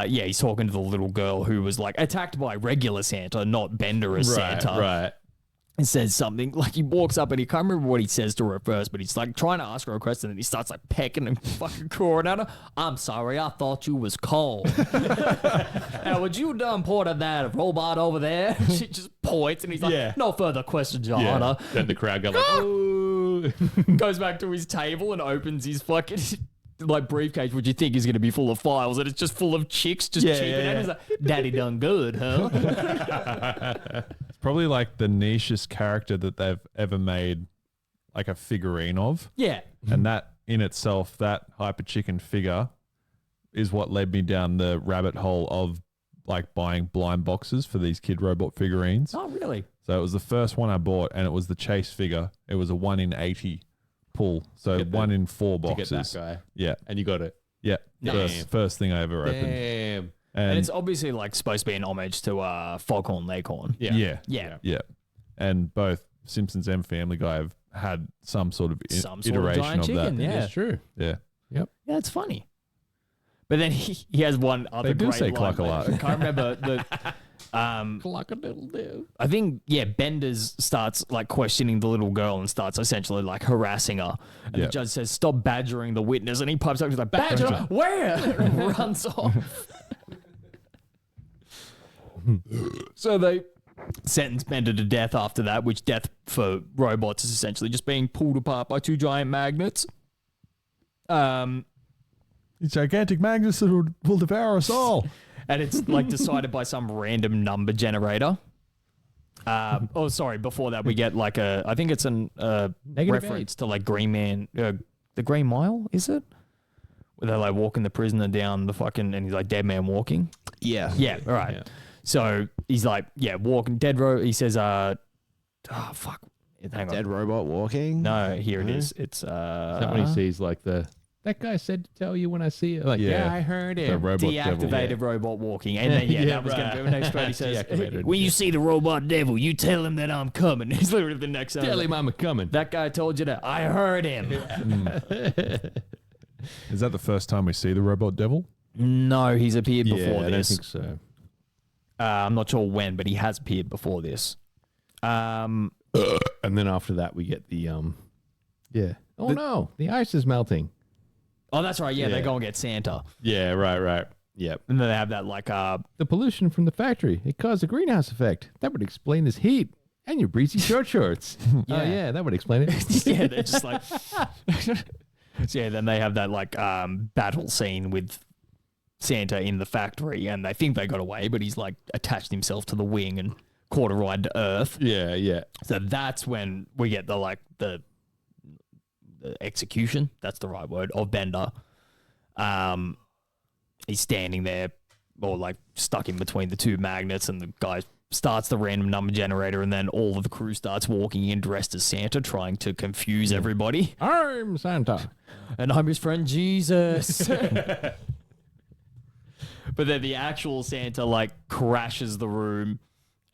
he's talking to the little girl who was like attacked by regular Santa, not Bender as Santa. Right. And says something like, he walks up and he can't remember what he says to her first, but he's like trying to ask her a question and he starts like pecking and fucking clawing at her. I'm sorry, I thought you was cold. Now, would you done point at that robot over there? She just points and he's like, no further questions, Your Honor. Then the crowd go like, oh. Goes back to his table and opens his fucking like briefcase, which you think is going to be full of files, and it's just full of chicks just cheaping out. He's like, Daddy done good, huh? It's probably like the nichest character that they've ever made like a figurine of. Yeah. And that in itself, that Hyper Chicken figure is what led me down the rabbit hole of like buying blind boxes for these kid robot figurines. Oh, really? So it was the first one I bought, and it was the Chase figure. It was a 1 in 80 pull. So Get 1 that- in 4 To boxes. get that guy. Yeah. And you got it. Yeah. Nice. First thing I ever opened. Damn. And it's obviously like supposed to be an homage to Foghorn Leghorn. Yeah. Yeah. And both Simpsons and Family Guy have had some sort of Some sort of iteration giant of chicken, that. yeah. That's true. Yeah. Yeah, it's funny. But then he has one other They do great say line. cluck a lot. I can't remember the Cluck-a-diddle-do. I think Benders starts like questioning the little girl and starts essentially like harassing her. And the Yeah. judge says, "Stop badgering the witness," and he pipes up, he's like, "Badger where?" and runs off. So they sentence Bender to death after that, which death for robots is essentially just being pulled apart by two giant magnets. These gigantic magnets that will devour us all. And it's like decided by some random number generator. Before that we get like I think it's an reference to like Green Man, the Green Mile, is it? Where they like walking the prisoner down the fucking, and he's like Dead Man Walking. Yeah. Yeah, all right. Yeah. So he's like, walking dead row. He says, hang on. Dead robot walking. No, here it is. It's Is that when he sees like that guy said to tell you when I see it? Like, Yeah. I heard The him. robot devil. deactivated robot walking. And then, that was going to be the next one. He says, Deactivated. when you see the robot devil, you tell him that I'm coming. He's literally the next one. Tell him I'm coming. That guy told you that. I heard him. Is that the first time we see the robot devil? No, he's appeared before I don't this. think so. I'm not sure when, but he has appeared before this. And then after that, we get the Oh no, the ice is melting. Oh, that's right. Yeah, they Yeah. go and get Santa. Yeah, right. Yep. And then they have that like The pollution from the factory, it caused a greenhouse effect. That would explain this heat and your breezy short shorts. Yeah. Yeah, that would explain it. yeah, they're just like So yeah, then they have that like battle scene with Santa in the factory, and they think they got away, but he's like attached himself to the wing and caught a ride to Earth. Yeah. So that's when we get the execution, that's the right word, of Bender. He's standing there or like stuck in between the two magnets, and the guy starts the random number generator, and then all of the crew starts walking in dressed as Santa, trying to confuse everybody. I'm Santa. And I'm his friend Jesus. But then the actual Santa like crashes the room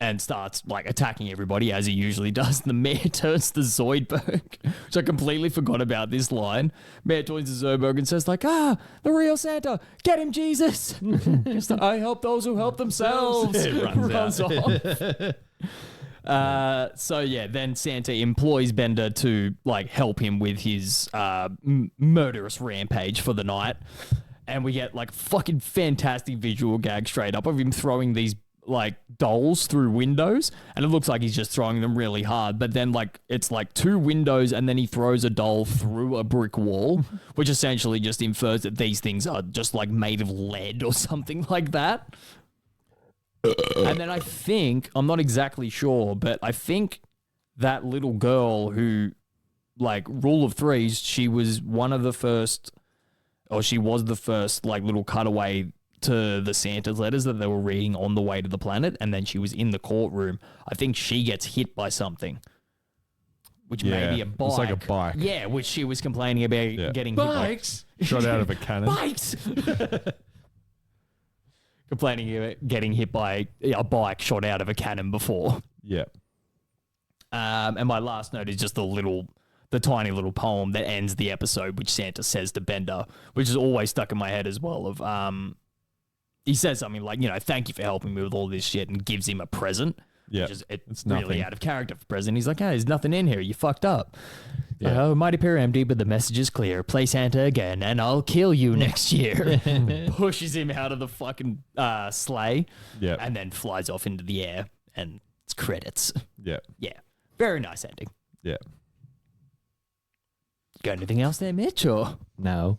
and starts like attacking everybody as he usually does. The mayor turns to Zoidberg, which I completely forgot about this line. Mayor turns to Zoidberg and says like, the real Santa, get him, Jesus. Just like, I help those who help themselves. It runs off. Then Santa employs Bender to like help him with his murderous rampage for the night. And we get like fucking fantastic visual gag straight up of him throwing these like dolls through windows, and it looks like he's just throwing them really hard, but then like it's like 2 windows and then he throws a doll through a brick wall, which essentially just infers that these things are just like made of lead or something like that. And then I think, I'm not exactly sure, but I think that little girl who, like, rule of threes, she was one of the first, or she was the first like little cutaway to the Santa's letters that they were reading on the way to the planet, and then she was in the courtroom. I think she gets hit by something, which may be a bike. It's like a bike. Yeah, which she was complaining about getting Bikes. hit by. Shot out of a cannon. Bikes! Complaining about getting hit by a bike shot out of a cannon before. Yeah. And my last note is just the tiny little poem that ends the episode, which Santa says to Bender, which is always stuck in my head as well. He says something like, thank you for helping me with all this shit, and gives him a present. Yeah, which is it's really nothing. out of character for present. He's like, hey, there's nothing in here. You fucked up. Yeah. Oh, might appear empty, but the message is clear. Play Santa again, and I'll kill you next year. Pushes him out of the fucking sleigh, and then flies off into the air, and it's credits. Yeah. Yeah. Very nice ending. Yeah. Got anything else there, Mitch? Or No.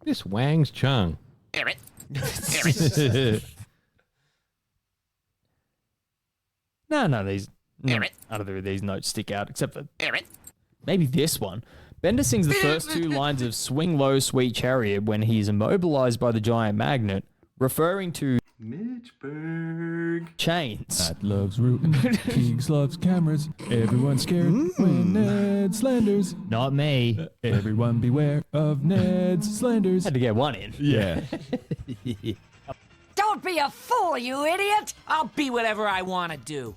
This Wang's Chung. None of these notes stick out, except for maybe this one. Bender sings the first 2 lines of Swing Low, Sweet Chariot when he's immobilized by the giant magnet, referring to Mitchberg. chains. Matt loves rootin', Keegs loves cameras. Everyone's scared when Ned slanders. Not me. Everyone beware of Ned's slanders. Had to get one in. Yeah. Don't be a fool, you idiot! I'll be whatever I want to do.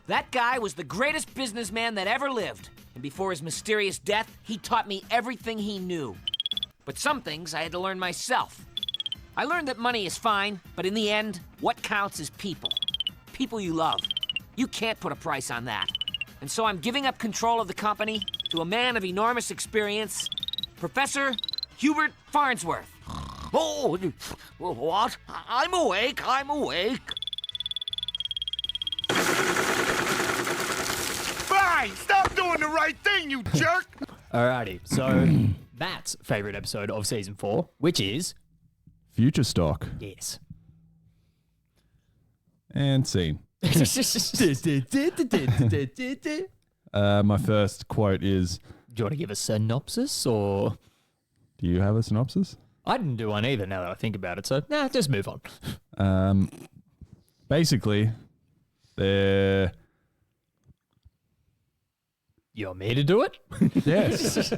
That guy was the greatest businessman that ever lived, and before his mysterious death, he taught me everything he knew. But some things I had to learn myself. I learned that money is fine, but in the end, what counts is people. People you love. You can't put a price on that. And so I'm giving up control of the company to a man of enormous experience, Professor Hubert Farnsworth. Oh, what? I'm awake. Fine, stop doing the right thing, you jerk! Alrighty, so Matt's favorite episode of season 4, which is Future stock. yes. And scene. My first quote is, Do you want to give a synopsis, or do you have a synopsis? I didn't do one either now that I think about it, so just move on. Basically, they're... You want me to do it? Yes.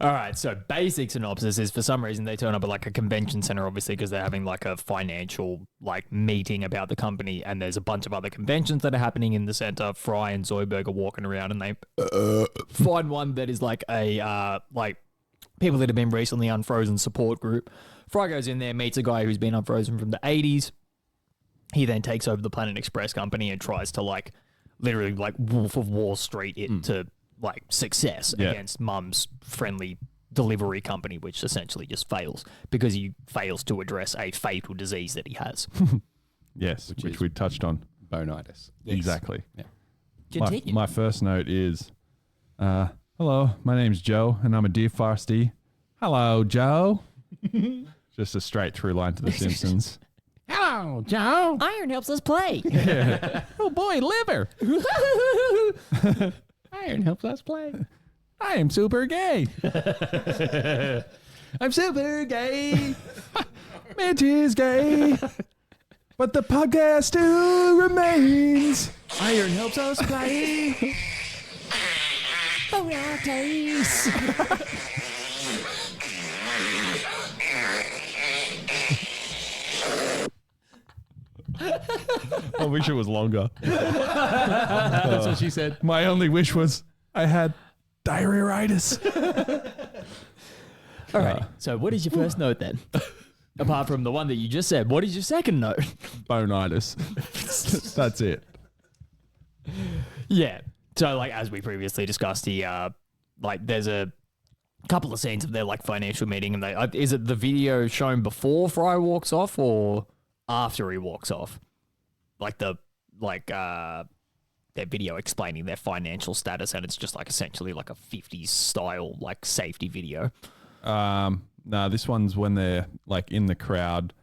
All right, so basic synopsis is for some reason they turn up at like a convention center, obviously, because they're having like a financial like meeting about the company, and there's a bunch of other conventions that are happening in the center. Fry and Zoidberg are walking around, and they find one that is like a like people that have been recently unfrozen support group. Fry goes in there, meets a guy who's been unfrozen from the 80s. He then takes over the Planet Express company and tries to like literally like Wolf of Wall Street it to like success against Mum's friendly delivery company, which essentially just fails because he fails to address a fatal disease that he has. Yes, which we touched on. Boneitis. Yes. Exactly. Yeah. Continue. My first note is, hello, my name's Joe, and I'm a deer farsty. Hello, Joe. Just a straight through line to The Simpsons. Hello, Joe. Iron helps us play. Oh boy, liver. Iron helps us play. I am super gay. I'm super gay. Mitch is gay. But the podcast still remains. Iron helps us play. Boneitis. I wish it was longer. That's what she said. My only wish was I had diarrheitis. All right. So what is your first note then? Apart from the one that you just said, what is your second note? Boneitis. That's it. Yeah. So like as we previously discussed, he like there's a couple of scenes of their like financial meeting, and they is it the video shown before Fry walks off or after he walks off? their video explaining their financial status, and it's just like essentially like a 50s style like safety video. No, this one's when they're like in the crowd.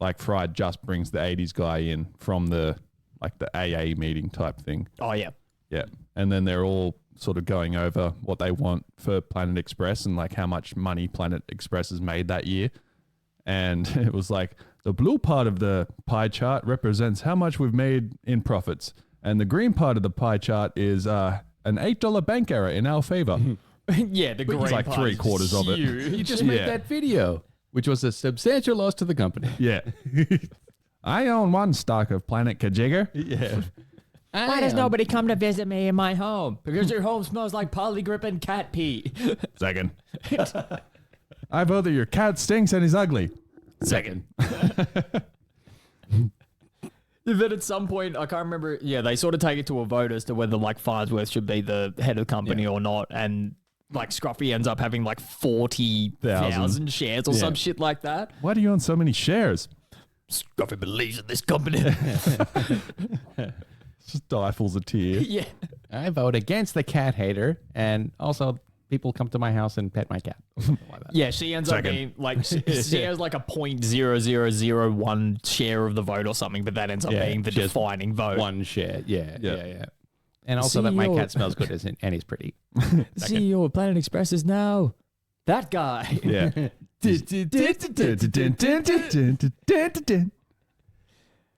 Like Fry just brings the 80s guy in from the AA meeting type thing. Oh yeah. Yeah. And then they're all sort of going over what they want for Planet Express and like how much money Planet Express has made that year. And it was like the blue part of the pie chart represents how much we've made in profits. And the green part of the pie chart is an $8 bank error in our favor. Yeah, the green It's like part is 3/4 of it. huge. You just made that video, which was a substantial loss to the company. Yeah. I own one stock of Planet Kajigger. Yeah. Why does nobody come to visit me in my home? Because your home smells like polygrip and cat pee. Second. I vote that your cat stinks and is ugly. Second. Then at some point, I can't remember. Yeah, they sort of take it to a vote as to whether like Farnsworth should be the head of the company or not, and like Scruffy ends up having like 40,000 shares or some shit like that. Why do you own so many shares? Scruffy believes in this company. Just stifles a tear. Yeah. I vote against the cat hater, and also people come to my house and pet my cat. Like that. Yeah, she ends up being like she has like a 0.0001 share of the vote or something, but that ends up being the defining vote. One share. Yeah. And also that my cat smells good and he's pretty. The CEO of Planet Express is now that guy. Yeah.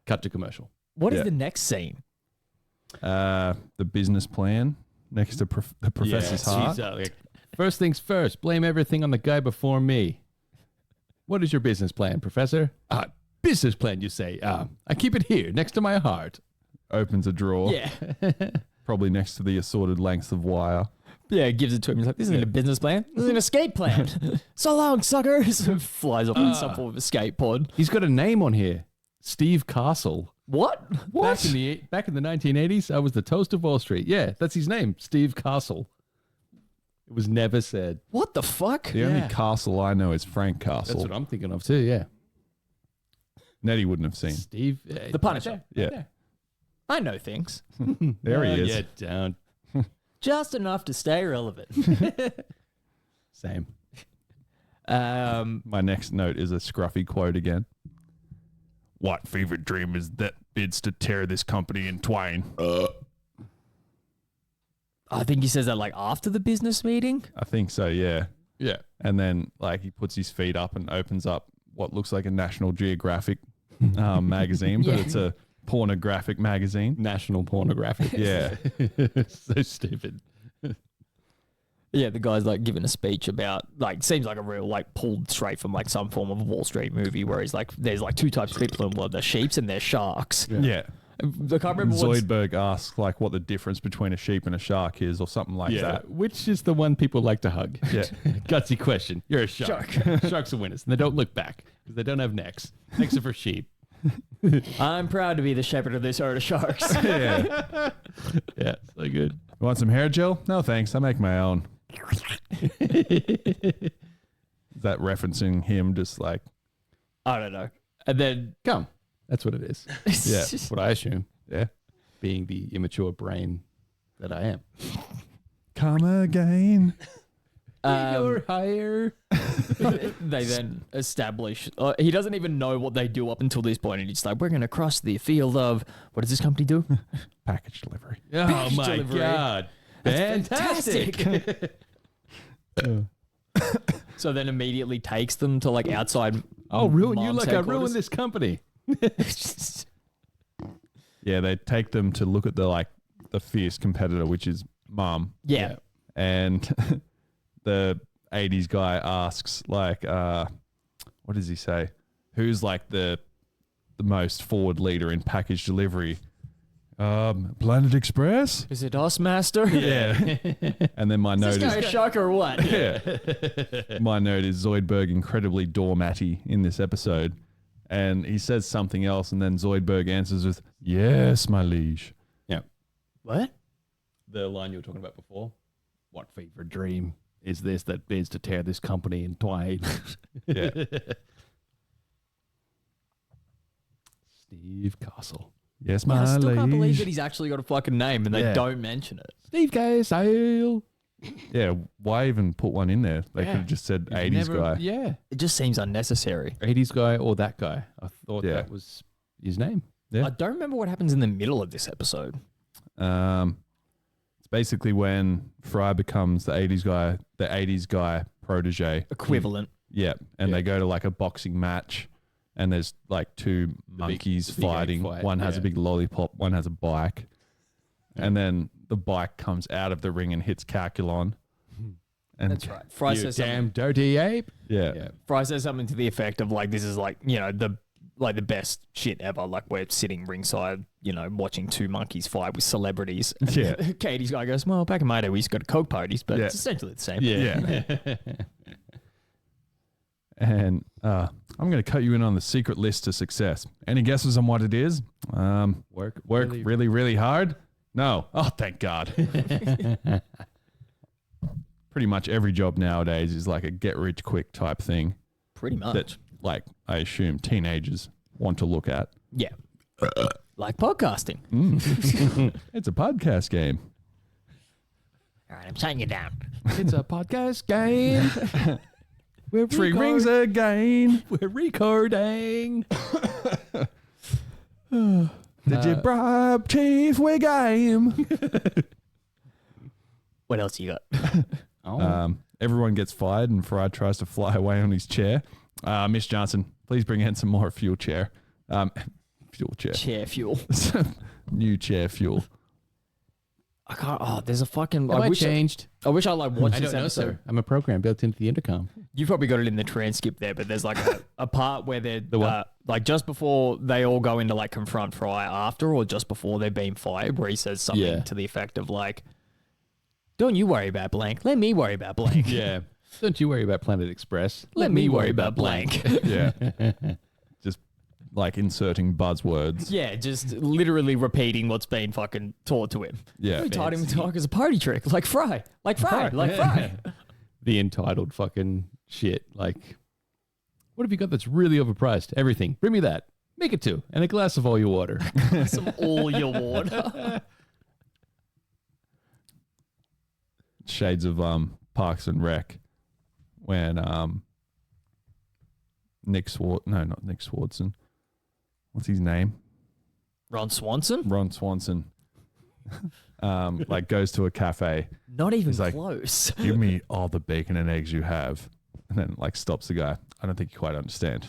Cut to commercial. What is the next scene? The business plan next to the professor's heart. First things first, blame everything on the guy before me. What is your business plan, Professor? Business plan, you say? I keep it here, next to my heart. Opens a drawer. Yeah. Probably next to the assorted lengths of wire. Yeah, gives it to him. He's like, this isn't a business plan. This is an escape plan. So long, suckers. Flies off in some form of escape pod. He's got a name on here. Steve Castle. What? Back in the 1980s, I was the toast of Wall Street. Yeah, that's his name, Steve Castle. It was never said. What the fuck? The only Castle I know is Frank Castle. That's what I'm thinking of too, yeah. Nettie wouldn't have seen. Steve. The Punisher. Yeah. I know things. There he is. Yeah, down. Just enough to stay relevant. Same. My next note is a Scruffy quote again. What fever dream is that bids to tear this company in twain? I think he says that like after the business meeting. I think so, yeah. Yeah. And then like he puts his feet up and opens up what looks like a National Geographic magazine, but it's a pornographic magazine. National Pornographic. Yeah. So stupid. Yeah, the guy's like giving a speech about like seems like a real like pulled straight from like some form of Wall Street movie where he's like there's like two types of people in the world, they're sheeps and they're sharks. Yeah. I can't remember what Zoidberg asks like what the difference between a sheep and a shark is or something like that. Which is the one people like to hug? Yeah. Gutsy question. You're a shark. Sharks are winners. And they don't look back because they don't have necks. Necks are for sheep. I'm proud to be the shepherd of this herd of sharks. Yeah. Yeah, so good. You want some hair gel? No, thanks. I make my own. Is that referencing him just like... I don't know. And then Come. That's what it is. Yeah. That's what I assume. Yeah. Being the immature brain that I am. Come again. Bigger, higher. they then establish he doesn't even know what they do up until this point, and he's like, we're going to cross the field of what does this company do? Package delivery. Oh Package my delivery. God. Fantastic. So then immediately takes them to like outside. I'll ruin you mom's like I ruined headquarters. this company. Yeah, they take them to look at the fierce competitor, which is Mum. Yeah. And the 80s guy asks like, what does he say? Who's like the most forward leader in package delivery? Planet Express? Is it us, master? Yeah. And then my note Is this guy a shark or what? yeah. My note is Zoidberg incredibly doormatty in this episode. And he says something else, and then Zoidberg answers with, yes, my liege. Yeah. What? The line you were talking about before. What fever dream is this that bids to tear this company in twain? Yeah. Steve Castle. Yes, I my still can't believe liege. that he's actually got a fucking name and they Yeah. don't mention it. Steve Gale. Yeah, why even put one in there? They could have just said 80s guy. Yeah. It just seems unnecessary. 80s guy or that guy. I thought Yeah. that was his name. Yeah. I don't remember what happens in the middle of this episode. It's basically when Fry becomes the 80s guy protege. Equivalent. Yeah, and they go to like a boxing match, and there's like two monkeys the big ape fighting. fight, One has a yeah. big lollipop, one has a bike, and then the bike comes out of the ring and hits Calculon. And That's right. Fry You says damn something. dirty ape. Yeah. Fry says something to the effect of like, this is like, you know, the best shit ever. Like we're sitting ringside, you know, watching two monkeys fight with celebrities. And Yeah. Katie's guy goes, well, back in my day we used to go to Coke parties, but Yeah. it's essentially the same. Yeah. And I'm going to cut you in on the secret list to success. Any guesses on what it is? Work Really, really hard? No. Oh, thank God. Pretty much every job nowadays is like a get rich quick type thing Pretty much. that, like, I assume teenagers want to look at. Yeah. Like podcasting. It's a podcast game. All right, I'm shutting you down. It's a podcast game. We're 3 rings again. We're recording. Did you bribe Chief? We game. What else you got? Everyone gets fired and Fry tries to fly away on his chair. Miss Johnson, please bring in some more fuel chair. Fuel chair. Chair fuel. New chair fuel. I can't. Oh, there's a fucking. Have I changed? I wish I like watched I this don't know, episode. sir. I'm a program built into the intercom. You probably got it in the transcript there, but there's like a part where they're what? like just before they all go into like confront Fry after, or just before they're being fired, where he says something Yeah. to the effect of like, "Don't you worry about blank. Let me worry about blank. Yeah. Don't you worry about Planet Express. Let me worry about blank." Yeah. Just like inserting buzzwords. Yeah, just literally repeating what's been fucking taught to him. Yeah. We taught him to talk as a party trick, like Fry, like Fry, like Fry. The entitled fucking shit. Like, what have you got that's really overpriced? Everything. Bring me that. Make it 2. And a glass of all your water. Some all your water. Shades of Parks and Rec when Nick Swardson. What's his name? Ron Swanson? Ron Swanson. Like goes to a cafe. Not even He's like, close. Give me all the bacon and eggs you have. And then like stops the guy. I don't think you quite understand.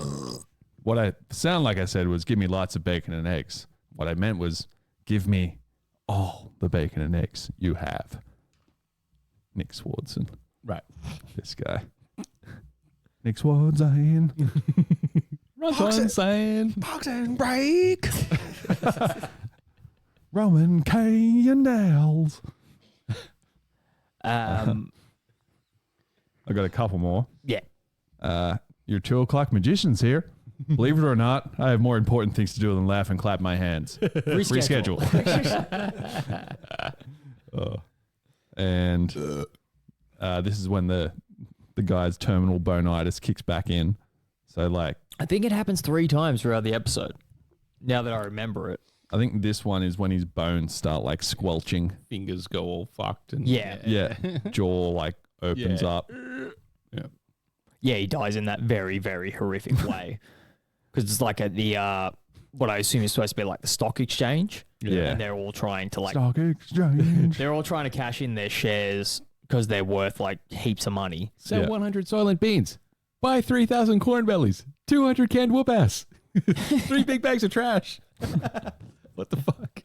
What I sound like I said was give me lots of bacon and eggs. What I meant was give me all the bacon and eggs you have. Nick Swardson. Right. This guy. Nick Swardson. Boxing break. Roman Candles. Um, I got a couple more. yeah. Your 2 o'clock magician's here. Believe it or not, I have more important things to do than laugh and clap my hands. Reschedule. And this is when the guy's terminal boneitis kicks back in. So like, I think it happens 3 times throughout the episode. Now that I remember it. I think this one is when his bones start like squelching. Fingers go all fucked. And Yeah. Yeah. Jaw like opens Yeah. up. Yeah, he dies in that very, very horrific way. Because it's like at the, what I assume is supposed to be like the stock exchange. Yeah. And they're all trying to like, Stock exchange. they're all trying to cash in their shares because they're worth like heaps of money. Sell Yeah. 100 Soylent beans. Buy 3,000 corn bellies. 200 canned whoop ass. 3 big bags of trash. What the fuck?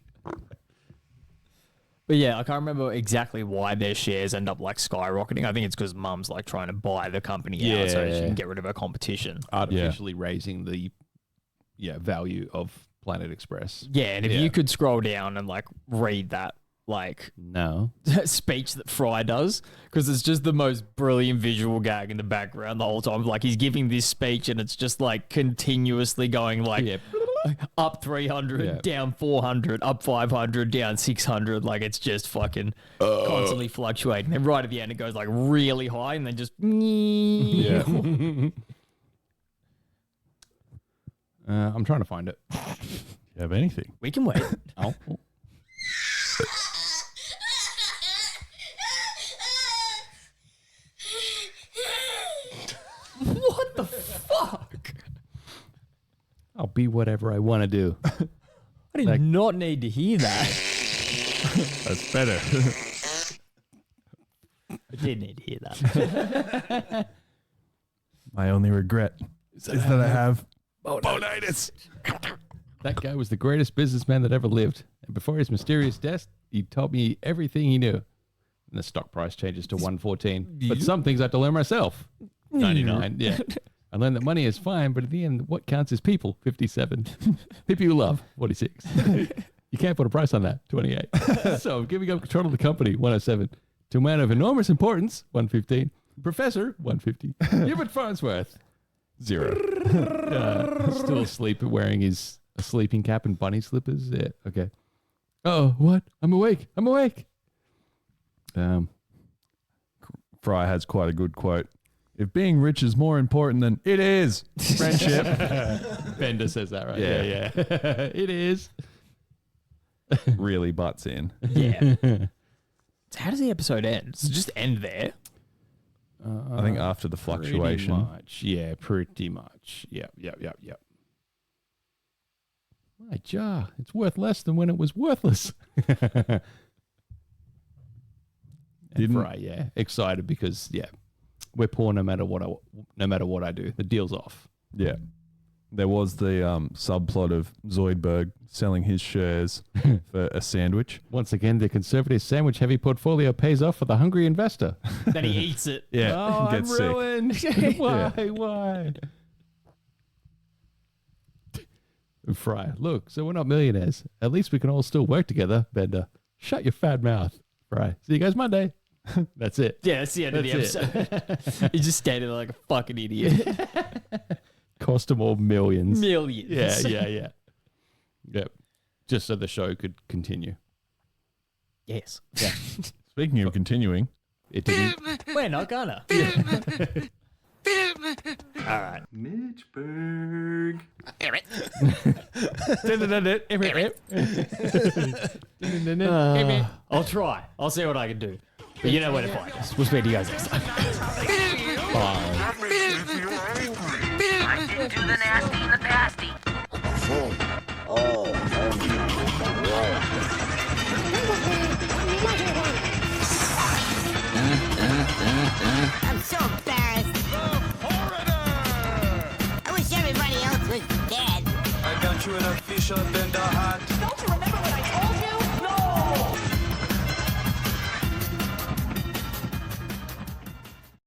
But yeah, I can't remember exactly why their shares end up like skyrocketing. I think it's because Mum's like trying to buy the company out so she Yeah. can get rid of her competition. Artificially raising the value of Planet Express. Yeah, and if you could scroll down and like read that like No. speech that Fry does, because it's just the most brilliant visual gag in the background the whole time. Like he's giving this speech and it's just like continuously going like up 300, down 400, up 500, down 600. Like it's just fucking constantly fluctuating. And right at the end, it goes like really high and then just Yeah. I'm trying to find it. have anything? We can wait. Oh. What the fuck? I'll be whatever I want to do. I did not need to hear that. That's better. I did need to hear that. My only regret is that I have Boneitis. That guy was the greatest businessman that ever lived. And before his mysterious death, he taught me everything he knew. And the stock price changes to 114. But some things I have to learn myself. 99. Yeah. I learned that money is fine, but at the end, what counts is people. 57. People you love. 46. You can't put a price on that. 28. So I'm giving up control of the company. 107. To a man of enormous importance. 115. Professor. 150. Hubert Farnsworth. 0. Still asleep, wearing his sleeping cap and bunny slippers. Yeah. Okay. Oh, what? I'm awake. I'm awake. Fry has quite a good quote. If being rich is more important than it is friendship. Bender says that, right? Yeah. Yeah. It is. Really butts in. Yeah. So how does the episode end? Does it just end there? I think after the fluctuation. Pretty much. Yeah, pretty much. Yep. My jaw. It's worth less than when it was worthless. Right, yeah. Excited because we're poor no matter what I do. The deal's off. Yeah. There was the subplot of Zoidberg selling his shares for a sandwich. Once again, the conservative sandwich-heavy portfolio pays off for the hungry investor. Then he eats it. Yeah. Oh, I'm gets sick. ruined. Why? Fry, look, so we're not millionaires. At least we can all still work together. Bender, shut your fat mouth. Fry, see you guys Monday. That's it. Yeah, that's the end of the episode. He's just standing there like a fucking idiot. Cost them all millions. Millions. Yeah. Yep. Just so the show could continue. Yes. Yeah. Speaking of continuing, It didn't. We're not gonna. All right. Mitchberg. I'll try. I'll see what I can do. But you know where to find us. We'll speak to you guys next time. I didn't do the nasty and the pasty. I'm so embarrassed. I wish everybody else was dead. I got you in a fish up in the hot. Don't you remember what I told you?